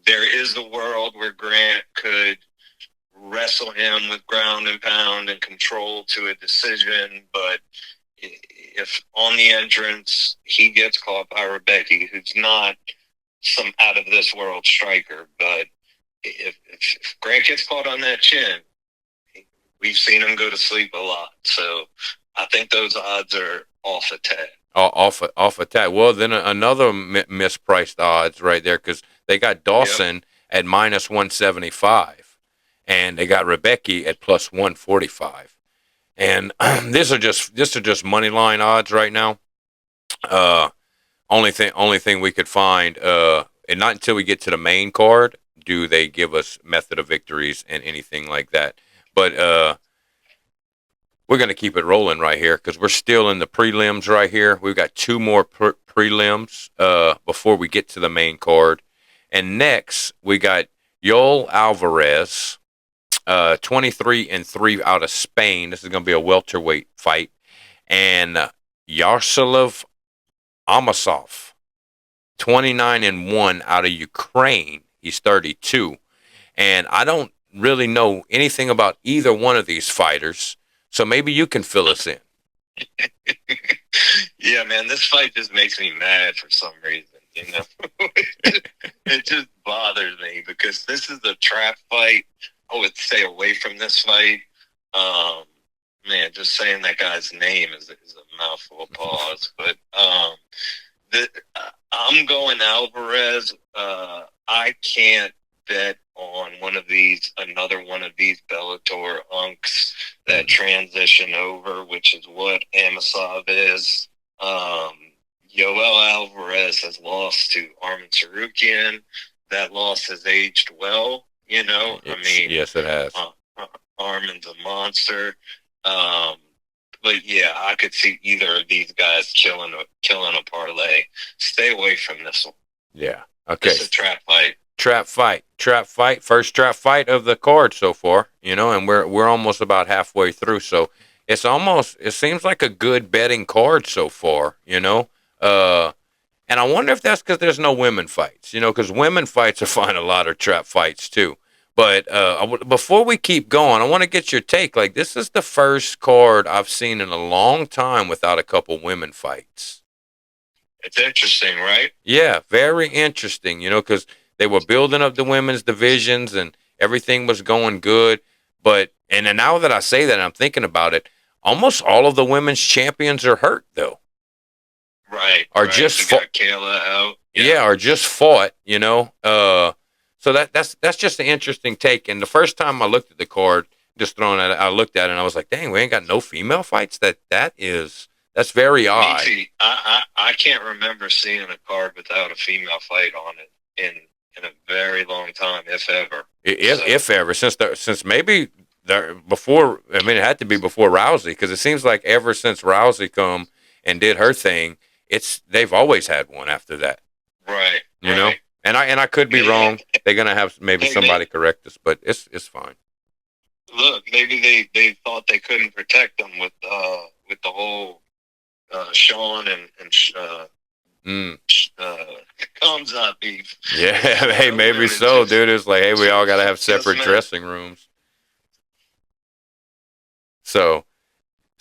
there is a world where Grant could wrestle him with ground and pound and control to a decision, but if on the entrance he gets caught by Rebecca, who's not some out of this world striker, but if Grant gets caught on that chin, we've seen him go to sleep a lot. So I think those odds are off a tad. Off a tad. Well, then another mispriced odds right there, because they got Dawson at minus 175, and they got Rebecca at plus 145. And these are just money line odds right now. Only thing we could find, and not until we get to the main card do they give us method of victories and anything like that. But we're going to keep it rolling right here because we're still in the prelims right here. We've got two more prelims before we get to the main card. And next, we got Yoel Alvarez, 23-3 out of Spain. This is going to be a welterweight fight. And Yaroslav Amosov, 29-1 out of Ukraine. He's 32. And I don't really know anything about either one of these fighters. So maybe you can fill us in. Yeah, man, this fight just makes me mad for some reason, you know? It just bothers me because this is a trap fight. I would stay away from this fight. Man, just saying that guy's name is a mouthful. Pause. But I'm going Alvarez. I can't bet on another one of these Bellator unks that transition over, which is what Amosov is. Yoel Alvarez has lost to Arman Tsarukyan. That loss has aged well, you know. Yes, it has. Arman's a monster. But yeah, I could see either of these guys killing a parlay. Stay away from this one. Yeah. Okay. It's a trap fight. Trap fight. First trap fight of the card so far, you know, and we're almost about halfway through. So it seems like a good betting card so far, you know. And I wonder if that's because there's no women fights, you know, because women fights are finding a lot of trap fights too. But before we keep going, I want to get your take. Like, this is the first card I've seen in a long time without a couple women fights. It's interesting, right? Yeah, very interesting, you know, because they were building up the women's divisions and everything was going good. And then now that I say that, I'm thinking about it, almost all of the women's champions are hurt, though. Right. Or right. just got Kayla out. Yeah, or just fought, you know. So that's just an interesting take. And the first time I looked at the card, I looked at it and I was like, dang, we ain't got no female fights. That's very odd. Meatzy, I can't remember seeing a card without a female fight on it in a very long time, if ever. If ever, since maybe before. I mean, it had to be before Rousey, because it seems like ever since Rousey come and did her thing, they've always had one after that. Right. You know, and I could be wrong. They're gonna have maybe somebody correct us, but it's fine. Look, maybe they thought they couldn't protect them with the whole Sean and Kamzat beef. Yeah, hey, maybe so, dude. It's like, hey, we all gotta have separate dressing rooms. So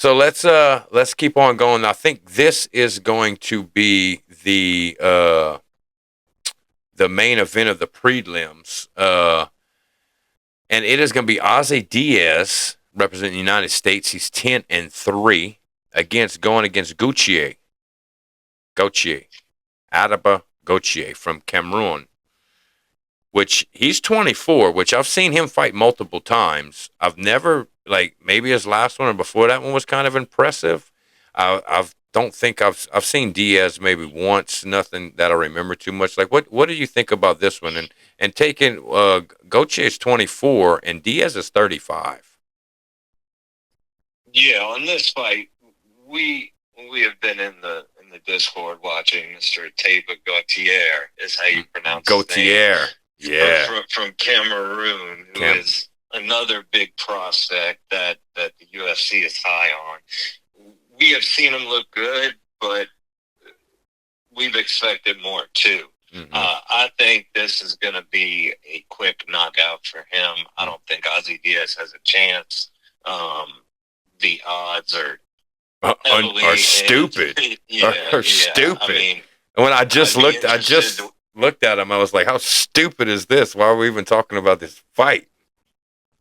let's keep on going. I think this is going to be the main event of the prelims, and it is going to be Ozzy Diaz representing the United States. He's 10-3 going against Gauthier Adaba Gauthier from Cameroon, which he's 24, which I've seen him fight multiple times. I've never, like, maybe his last one or before that one was kind of impressive. I've don't think I've seen Diaz maybe once, nothing that I remember too much. Like, what do you think about this one? And taking Gauthier is 24 and Diaz is 35. Yeah, on this fight, we have been in the Discord watching Mr. Teba Gautier, is how you pronounce Gautier. his name. Yeah. From Cameroon, who is another big prospect that the UFC is high on. We have seen him look good, but we've expected more too. Mm-hmm. I think this is going to be a quick knockout for him. I don't think Ozzy Diaz has a chance. The odds are stupid. Are stupid. I mean, when I just looked at him, I was like, how stupid is this? Why are we even talking about this fight?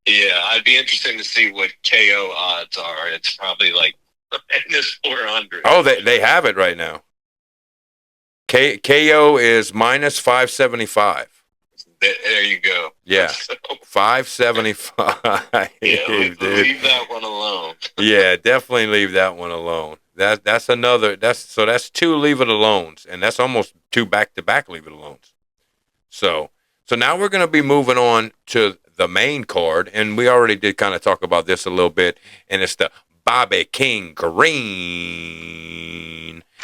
Yeah, I'd be interested to see what KO odds are. It's probably like minus 400. Oh, they have it right now. KO is minus 575. There you go. Yeah, so, 575. Yeah, leave that one alone. Yeah, definitely leave that one alone. That's another. That's 2 leave it alones, and that's almost 2 back-to-back leave it alones. So now we're going to be moving on to the main card, and we already did kind of talk about this a little bit, and it's the Bobby King Green,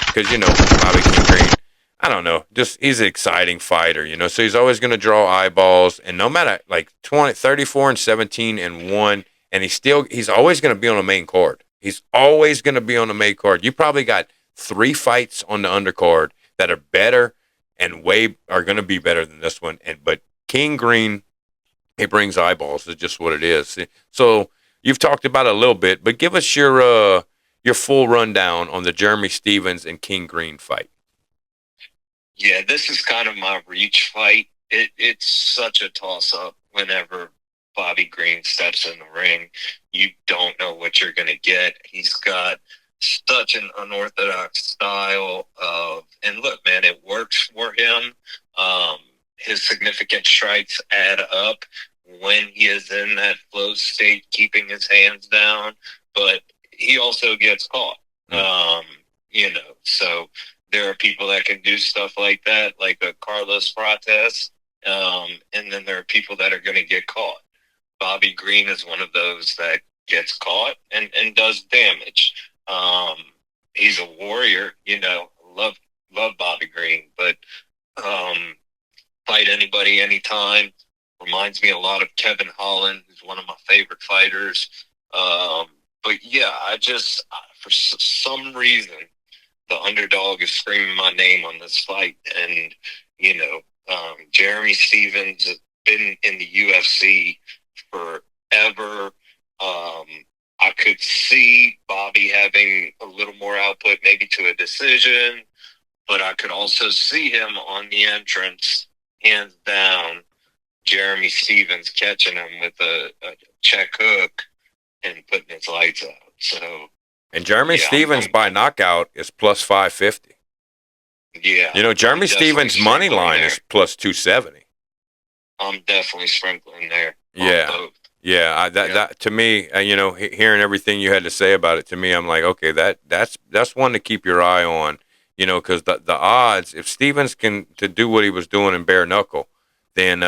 because Bobby King Green. I don't know, just he's an exciting fighter, so he's always going to draw eyeballs, and no matter, like 34 and 17 and 1, and he's always going to be on the main card. He's always going to be on the main card. You probably got 3 fights on the undercard that are better and are going to be better than this one. But King Green, he brings eyeballs. It's just what it is. So you've talked about it a little bit, but give us your full rundown on the Jeremy Stephens and King Green fight. Yeah, this is kind of my reach fight. It's such a toss-up whenever Bobby Green steps in the ring. You don't know what you're going to get. He's got such an unorthodox style and look, man, it works for him. His significant strikes add up when he is in that flow state, keeping his hands down, but he also gets caught. So there are people that can do stuff like that, like a Carlos Prates, and then there are people that are going to get caught. Bobby Green is one of those that gets caught and does damage. He's a warrior, love Bobby Green, but fight anybody, anytime. Reminds me a lot of Kevin Holland, who's one of my favorite fighters. But yeah, for some reason, the underdog is screaming my name on this fight. And, Jeremy Stephens has been in the UFC forever. I could see Bobby having a little more output, maybe to a decision, but I could also see him on the entrance, hands down, Jeremy Stephens catching him with a check hook and putting his lights out. So, and Jeremy Stephens by knockout is plus 550. Yeah. Jeremy Stephens' money line is plus 270. I'm definitely sprinkling there. Yeah. Yeah, that to me, hearing everything you had to say about it, to me, I'm like, okay, that's one to keep your eye on, because the odds, if Stephens can to do what he was doing in bare knuckle, then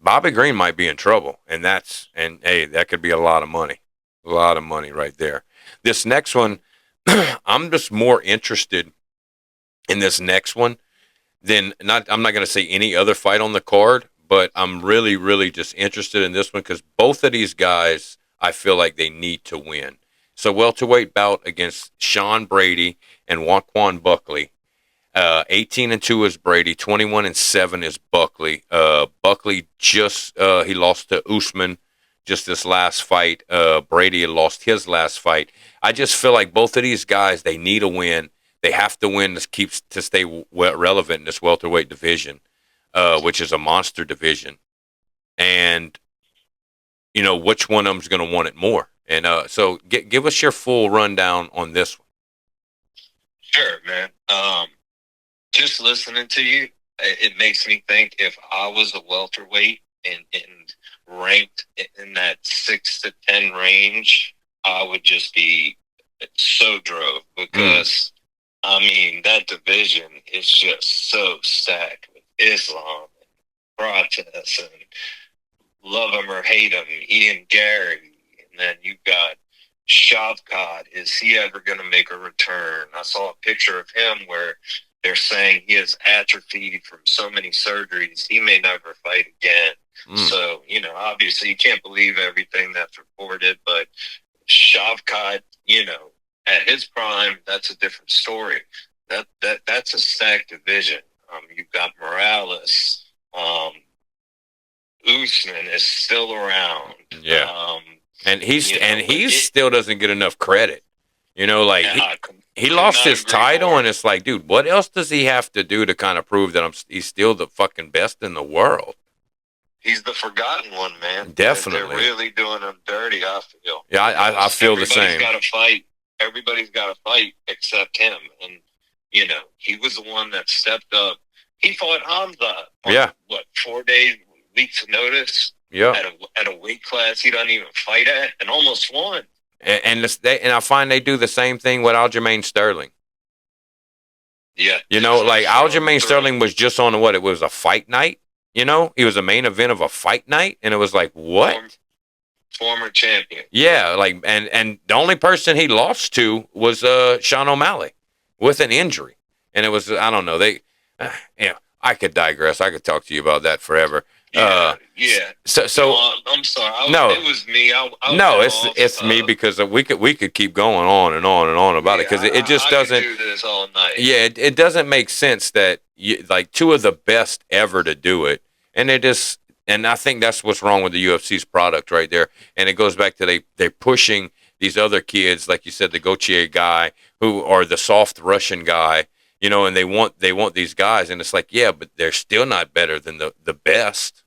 Bobby Green might be in trouble, and hey, that could be a lot of money right there. This next one, I'm just more interested in this next one than I'm not going to say any other fight on the card. But I'm really, really just interested in this one because both of these guys, I feel like they need to win. So welterweight bout against Sean Brady and Juan Buckley. 18-2 is Brady. 21-7 is Buckley. Buckley he lost to Usman just this last fight. Brady lost his last fight. I just feel like both of these guys, they need a win. They have to win to stay relevant in this welterweight division. Which is a monster division, and which one of them's going to want it more. And so, give us your full rundown on this one. Sure, man. just listening to you, it makes me think if I was a welterweight and ranked in that 6 to 10 range, I would just be so drove because I mean that division is just so stacked with Islam and Protests and love him or hate him, Ian Gary, and then you've got Shavkat. Is he ever going to make a return? I saw a picture of him where they're saying he has atrophied from so many surgeries, he may never fight again. So, you know, obviously you can't believe everything that's reported, but Shavkat, you know, at his prime, that's a different story. That's a stacked division. You've got Morales. Usman is still around. Yeah. And he still doesn't get enough credit. You know, like he lost his title, and it's like, dude, what else does he have to do to kind of prove that he's still the fucking best in the world? He's the forgotten one, man. Definitely. They're really doing him dirty, I feel. Yeah, I feel the same. Everybody's got to fight. Everybody's got to fight except him. And, you know, he was the one that stepped up. He fought Hamza on, 4 days, weeks notice? Yeah. At a weight class he doesn't even fight at and almost won. And I find they do the same thing with Aljamain Sterling. Yeah. You know, like Aljamain Sterling was just on it was a fight night. You know, he was a main event of a fight night, and it was like, what? Former champion. Yeah, like, and the only person he lost to was Sean O'Malley with an injury, and it was, I don't know, I could digress. I could talk to you about that forever. Yeah. So no, I'm sorry. It was me. It's me because we could keep going on and on and on about it because it just doesn't. I could do this all night. Yeah, it doesn't make sense that like two of the best ever to do it, and I think that's what's wrong with the UFC's product right there. And it goes back to they're pushing these other kids, like you said, the Gauthier guy or the soft Russian guy. You know, and they want these guys, and it's like, yeah, but they're still not better than the best.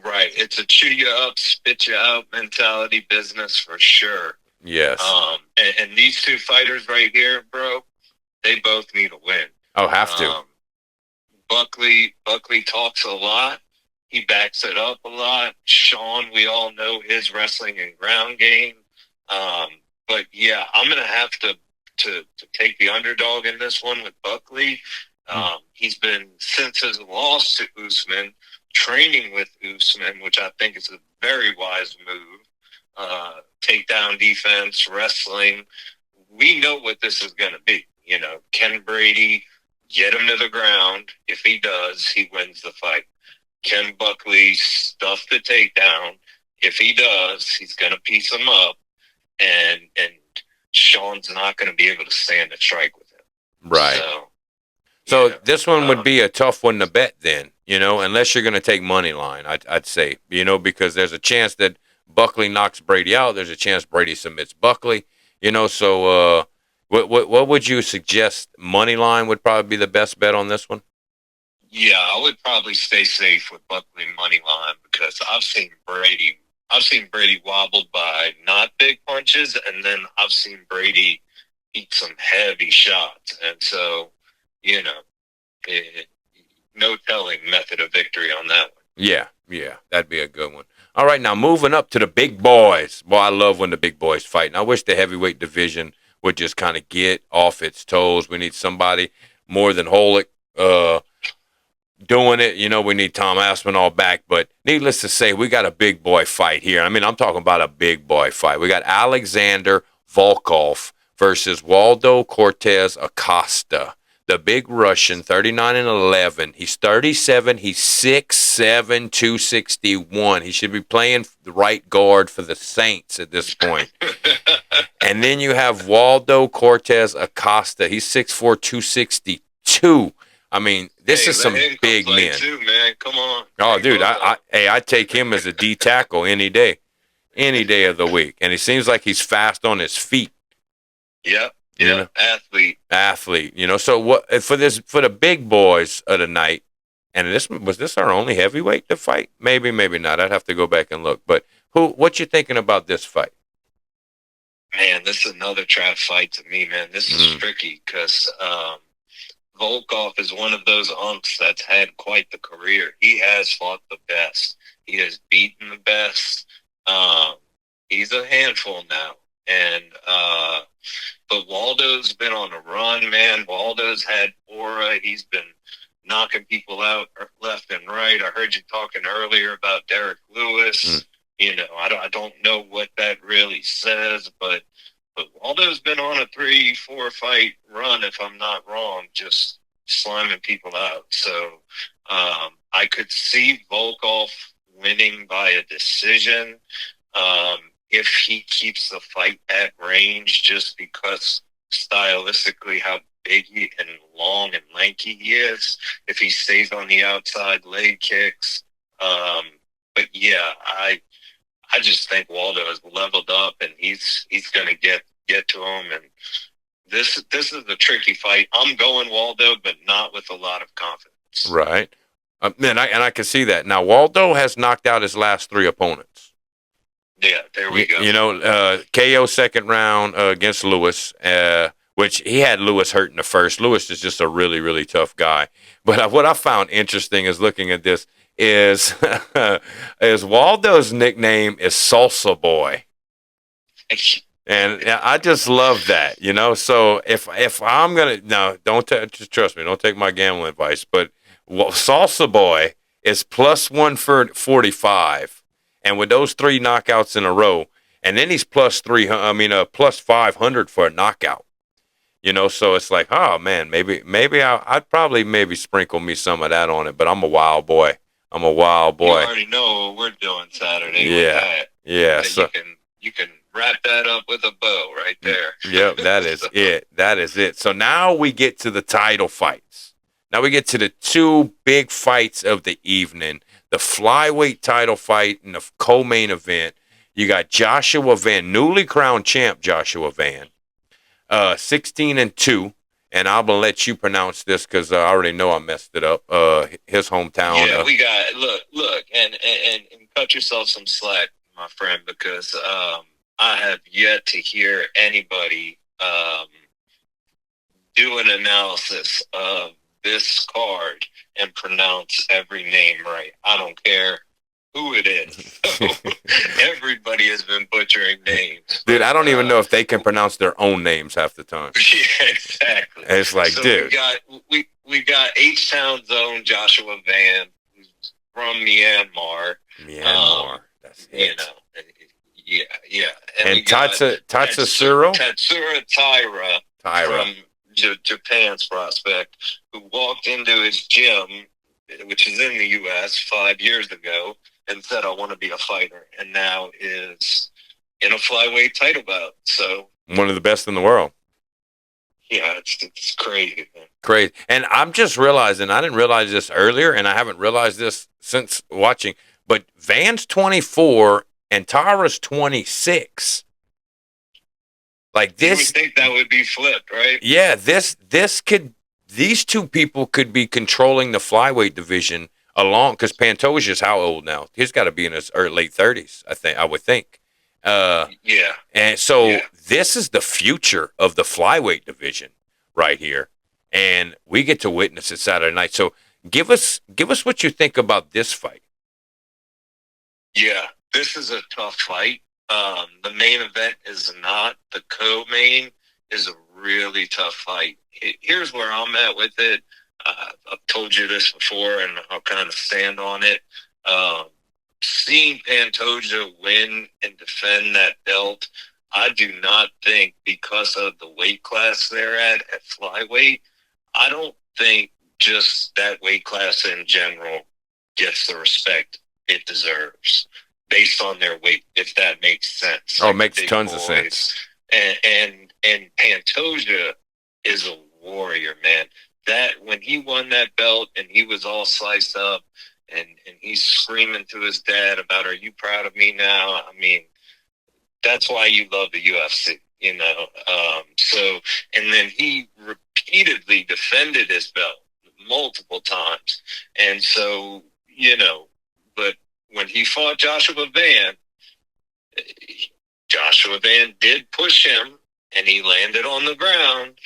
Right. It's a chew you up, spit you out mentality business for sure. Yes. And these two fighters right here, bro, they both need a win. Oh, have to. Buckley talks a lot. He backs it up a lot. Sean, we all know his wrestling and ground game. But yeah, I'm gonna have to take the underdog in this one with Buckley. He's been, since his loss to Usman, training with Usman, which I think is a very wise move. Takedown defense, wrestling. We know what this is going to be. You know, Ken Brady, get him to the ground. If he does, he wins the fight. Ken Buckley, stuff the takedown. If he does, he's going to piece him up. And Sean's not going to be able to stand a strike with him. Right. So this one would be a tough one to bet then, you know, unless you're going to take money line, I'd say, you know, because there's a chance that Buckley knocks Brady out. There's a chance Brady submits Buckley, you know. So what would you suggest? Money line would probably be the best bet on this one? Yeah, I would probably stay safe with Buckley money line because I've seen Brady wobbled by not big punches, and then I've seen Brady eat some heavy shots. And so, you know, no telling method of victory on that one. Yeah, that'd be a good one. All right, now moving up to the big boys. Boy, I love when the big boys fight. And I wish the heavyweight division would just kind of get off its toes. We need somebody more than Holick doing it. You know, we need Tom Aspinall back. But needless to say, we got a big boy fight here. I mean, I'm talking about a big boy fight. We got Alexander Volkov versus Waldo Cortez Acosta. The big Russian, 39-11. He's 37. He's 6'7", 261. He should be playing the right guard for the Saints at this point. And then you have Waldo Cortez Acosta. He's 6'4", 262. I mean, this is some big men. Too, man. Come on. Oh, dude, I'd take him as a D tackle any day of the week. And he seems like he's fast on his feet. Yep. You know? Athlete. You know, so what for the big boys of the night? And was this our only heavyweight to fight? Maybe not. I'd have to go back and look. But what you thinking about this fight? Man, this is another trap fight to me, man. This is tricky because Volkov is one of those unks that's had quite the career. He has fought the best. He has beaten the best. Um, he's a handful now. And but Waldo's been on a run, man. Waldo's had aura. He's been knocking people out left and right. I heard you talking earlier about Derek Lewis. I don't know what that really says, but Waldo's been on a 3-4 fight run, if I'm not wrong, just slamming people out. So I could see Volkov winning by a decision. If he keeps the fight at range, just because stylistically how big and long and lanky he is, if he stays on the outside leg kicks. But yeah, I just think Waldo has leveled up, and he's going to get to him. And this is a tricky fight. I'm going Waldo, but not with a lot of confidence. Right. And I can see that. Now, Waldo has knocked out his last 3 opponents. Yeah, there we go. KO second round against Lewis, which he had Lewis hurt in the first. Lewis is just a really, really tough guy. But what I found interesting is looking at this is Waldo's nickname is Salsa Boy. And I just love that, So if I'm gonna just trust me, don't take my gambling advice, but Salsa Boy is plus 145, and with those 3 knockouts in a row, and then he's plus 500 for a knockout, So it's like, oh man, maybe I'd probably sprinkle me some of that on it, but I'm a wild boy. You already know what we're doing Saturday. Yeah, with that. Yeah. So you can wrap that up with a bow right there. Yep, that is it. That is it. So now we get to the title fights. Now we get to the 2 big fights of the evening. The flyweight title fight and the co-main event. You got Joshua Van, newly crowned champ Joshua Van, 16-2. And I'm going to let you pronounce this because I already know I messed it up. His hometown. Yeah, we got, look, and cut yourself some slack, my friend, because I have yet to hear anybody do an analysis of this card and pronounce every name right. I don't care who it is. So, everybody has been butchering names. Dude, I don't even know if they can pronounce their own names half the time. Yeah, exactly. It's like, so dude. We got H-Town's own Joshua Van, who's from Myanmar. That's it. Yeah. And Tatsuro Taira from Japan's prospect, who walked into his gym, which is in the U.S. 5 years ago, and said, I want to be a fighter, and now is in a flyweight title bout. So one of the best in the world. Yeah, it's crazy, man. Crazy. And I'm just realizing, I didn't realize this earlier, and I haven't realized this since watching, but Van's 24 and Tara's 26. Like this, you would think that would be flipped, right? Yeah, these 2 people could be controlling the flyweight division along, because Pantoja's how old now? He's got to be in his late 30s, I would think. Yeah. And so this is the future of the flyweight division right here, and we get to witness it Saturday night. So give us what you think about this fight. Yeah, this is a tough fight. The main event is not. The co-main is a really tough fight. Here's where I'm at with it. I've told you this before, and I'll kind of stand on it. Seeing Pantoja win and defend that belt, I do not think, because of the weight class they're at flyweight, I don't think just that weight class in general gets the respect it deserves based on their weight, if that makes sense. Oh, it makes tons of sense. And Pantoja is a warrior, man. That when he won that belt and he was all sliced up and he's screaming to his dad about, "Are you proud of me now?" I mean, that's why you love the UFC, you know. So, and then he repeatedly defended his belt multiple times. And so, you know, but when he fought Joshua Van did push him and he landed on the ground,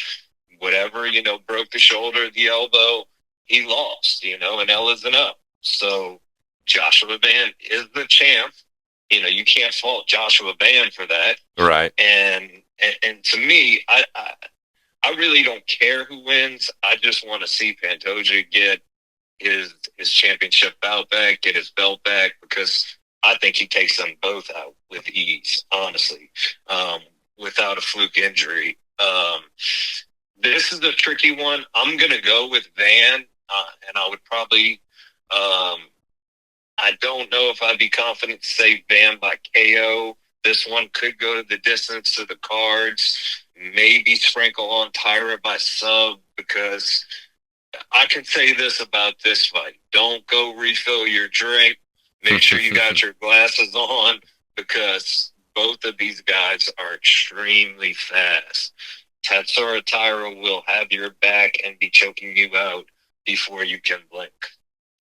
whatever, broke the shoulder, the elbow, he lost, and L is an up. So Joshua Van is the champ. You can't fault Joshua Van for that. Right. And to me, I really don't care who wins. I just want to see Pantoja get his championship bout back, get his belt back, because I think he takes them both out with ease, honestly, without a fluke injury. This is a tricky one. I'm going to go with Van, and I would probably I don't know if I'd be confident to say Van by KO. This one could go to the distance of the cards. Maybe sprinkle on Tyra by sub, because I can say this about this fight. Don't go refill your drink. Make sure you got your glasses on, because both of these guys are extremely fast. Tatsuro Tyra will have your back and be choking you out before you can blink.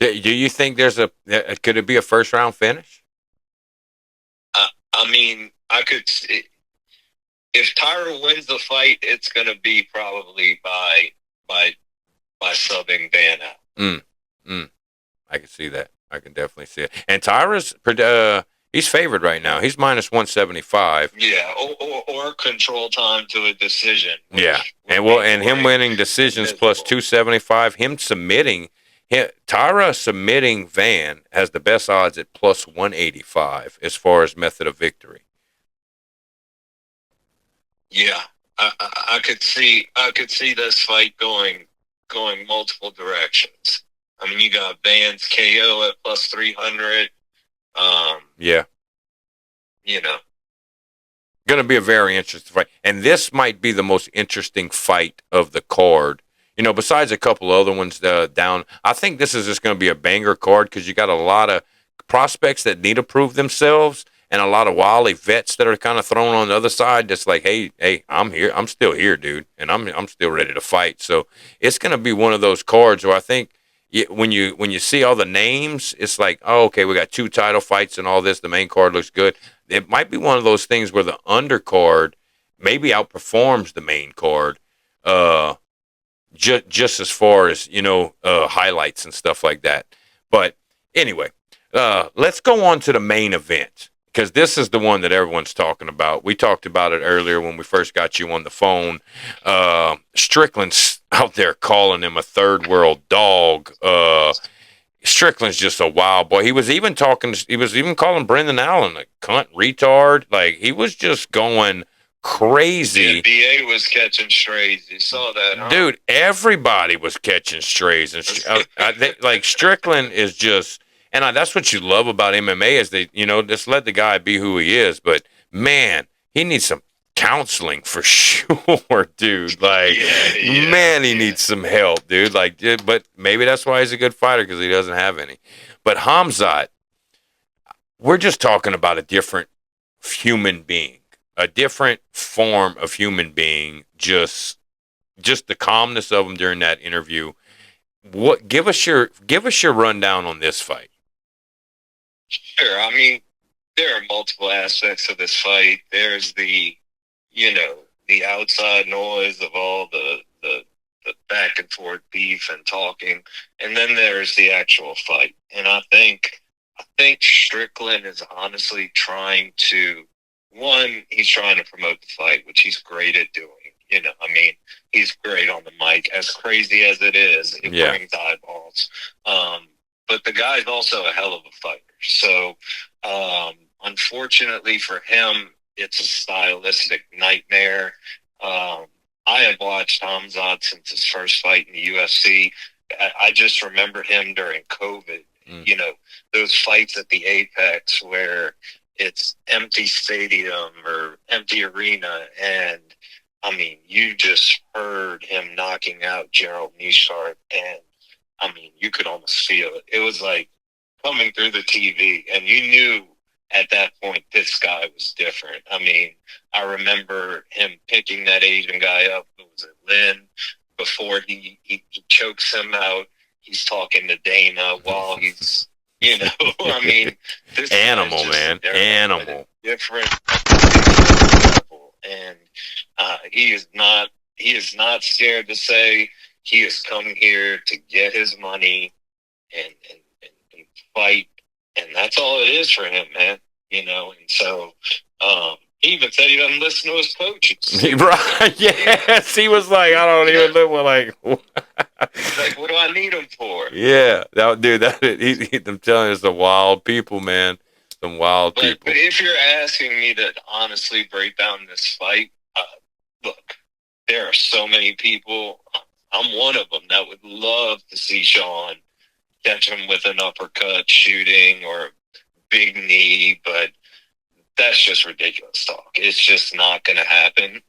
Do you think could it be a first round finish? I mean, I could. If Tyra wins the fight, it's going to be probably by subbing Van out. I can see that. I can definitely see it. And Tyra's he's favored right now. He's minus 175. Yeah, or control time to a decision. Yeah, and him winning decisions plus 275. Tyra submitting Van has the best odds at plus 185 as far as method of victory. Yeah, I could see this fight going multiple directions. I mean, you got Van's KO at plus 300. Yeah. Going to be a very interesting fight. And this might be the most interesting fight of the card. Besides a couple other ones down, I think this is just going to be a banger card, because you got a lot of prospects that need to prove themselves and a lot of wily vets that are kind of thrown on the other side. That's like, hey, I'm here. I'm still here, dude. And I'm still ready to fight. So it's going to be one of those cards where I think when you see all the names, it's like, oh, okay, we got 2 title fights and all this. The main card looks good. It might be one of those things where the undercard maybe outperforms the main card, just as far as highlights and stuff like that. But anyway, let's go on to the main event, because this is the one that everyone's talking about. We talked about it earlier when we first got you on the phone. Strickland's out there calling him a third world dog. Strickland's just a wild boy. He was even calling Brendan Allen a cunt retard. Like, he was just going crazy. The BA was catching strays. You saw that, huh? Dude, everybody was catching strays. And Strickland is just, and that's what you love about MMA, is they, just let the guy be who he is. But man, he needs some counseling for sure, dude. Like, he needs some help, dude. Like, but maybe that's why he's a good fighter, because he doesn't have any. But Khamzat, we're just talking about a different human being, a different form of human being. Just the calmness of him during that interview. Give us your rundown on this fight. Sure. I mean, there are multiple aspects of this fight. There's the outside noise of all the back and forth beef and talking, and then there's the actual fight. And I think Strickland is honestly trying to promote the fight, which he's great at doing. He's great on the mic. As crazy as it is, it brings eyeballs. But the guy's also a hell of a fighter. So, unfortunately for him, it's a stylistic nightmare. I have watched Khamzat since his first fight in the UFC. I just remember him during COVID. Those fights at the Apex where it's empty stadium or empty arena, and you just heard him knocking out Gerald Meerschaert, and you could almost feel it. It was like coming through the TV, and you knew at that point this guy was different. I remember him picking that Asian guy up. Was it Lynn? Before he chokes him out, he's talking to Dana while he's, this animal, man, animal, different level. And he is not he is not scared to say he has come here to get his money and fight, and that's all it is for him, man. You know, and so he even said he doesn't listen to his coaches. Right? Yes, he was like, I don't even know what like. He's like, what do I need him for? Yeah, dude, I'm telling you, it's some wild people, man. Some wild people. But if you're asking me to honestly break down this fight, look, there are so many people. I'm one of them that would love to see Sean catch him with an uppercut, shooting, or big knee, but that's just ridiculous talk. It's just not going to happen.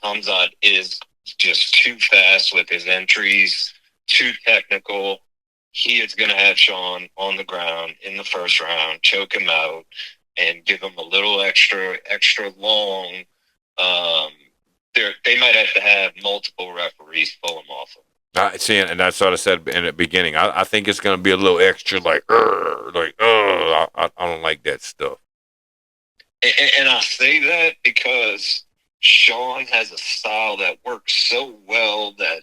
Hamzat is just too fast with his entries, too technical. He is going to have Sean on the ground in the first round, choke him out, and give him a little extra long. They might have to have multiple referees pull him off. See, and that's what I said in the beginning. I think it's going to be a little extra, I don't like that stuff. And I say that because Sean has a style that works so well, that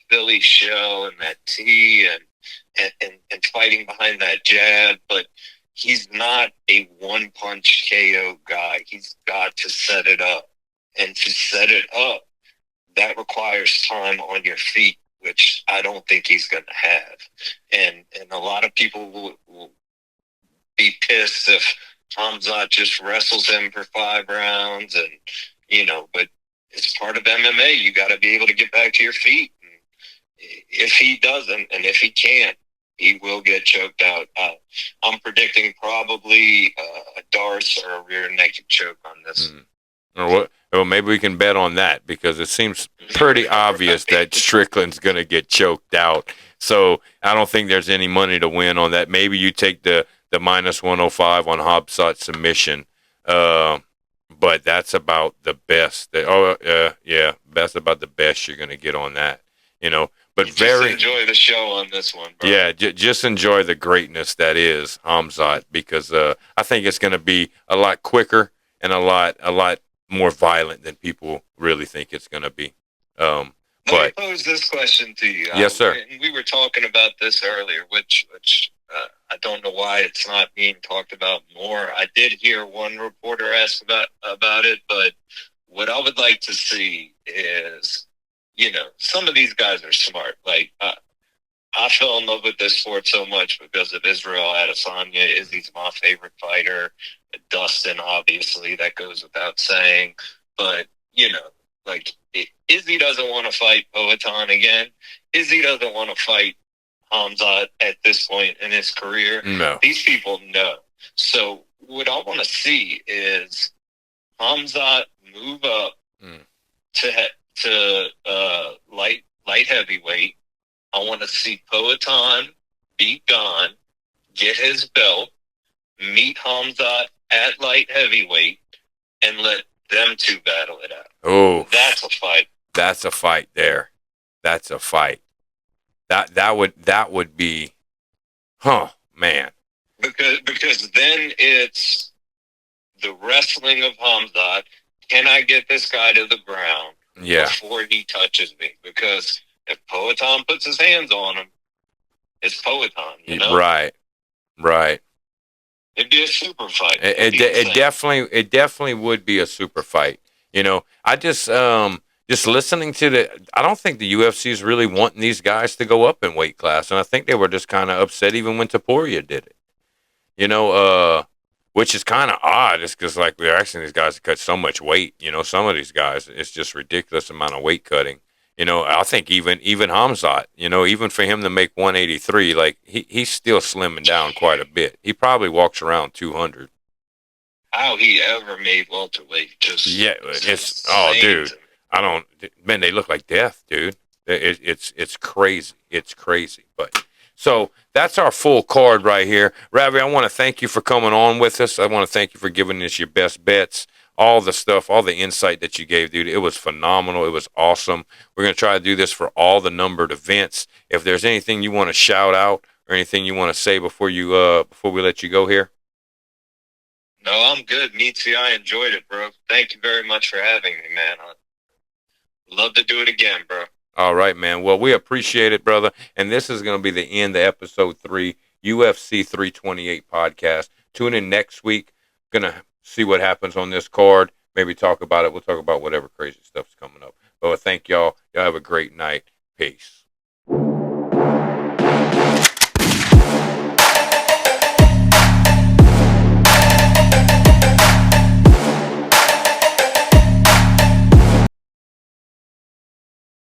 Philly shell and that T and fighting behind that jab, but he's not a one-punch KO guy. He's got to set it up. And to set it up, that requires time on your feet, which I don't think he's going to have. And a lot of people will be pissed if Hamzat just wrestles him for 5 rounds, and but it's part of MMA. You got to be able to get back to your feet. And if he doesn't, and if he can't, he will get choked out. I'm predicting probably a Darce or a rear naked choke on this. Or what? Well, maybe we can bet on that, because it seems pretty obvious that Strickland's going to get choked out. So I don't think there's any money to win on that. Maybe you take the minus 105 on Hamzat's submission. But that's about the best. That's about the best you're going to get on that. But just enjoy the show on this one, bro. Yeah, just enjoy the greatness that is Hamzat, because I think it's going to be a lot quicker and a lot more violent than people really think it's going to be. Let me pose this question to you. Yes, sir. We were talking about this earlier, which I don't know why it's not being talked about more. I did hear one reporter ask about it, but what I would like to see is, some of these guys are smart. Like, I fell in love with this sport so much because of Israel Adesanya. Izzy's my favorite fighter. Dustin, obviously, that goes without saying. But, Izzy doesn't want to fight Poatan again. Izzy doesn't want to fight Hamzat at this point in his career. No. These people know. So what I want to see is Hamzat move up to light heavyweight. I want to see Poatan beat Gon, get his belt, meet Hamzat at light heavyweight, and let them two battle it out. Oh, that's a fight. That's a fight there. That's a fight. That would be, man. Because then it's the wrestling of Hamzat. Can I get this guy to the ground before he touches me? Because if Poatan puts his hands on him, it's Poatan, Right. It'd be a super fight. It definitely would be a super fight. I just listening to I don't think the UFC is really wanting these guys to go up in weight class, and I think they were just kind of upset even when Topuria did it. Which is kind of odd. It's because we're asking these guys to cut so much weight. Some of these guys, it's just ridiculous amount of weight cutting. I think even Hamzat, even for him to make 183, he's still slimming down quite a bit. He probably walks around 200. How he ever made welterweight? Dude, man, they look like death, dude. It's crazy. It's crazy. But so that's our full card right here. Ravi, I want to thank you for coming on with us. I want to thank you for giving us your best bets. All the stuff, all the insight that you gave, dude, it was phenomenal. It was awesome. We're going to try to do this for all the numbered events. If there's anything you want to shout out or anything you want to say before we let you go here. No, I'm good, Meatzy. I enjoyed it, bro. Thank you very much for having me, man. Love to do it again, bro. All right, man. Well, we appreciate it, brother. And this is going to be the end of episode 3, UFC 328 podcast. Tune in next week. Going to see what happens on this card. Maybe talk about it. We'll talk about whatever crazy stuff's coming up. But thank y'all. Y'all have a great night. Peace.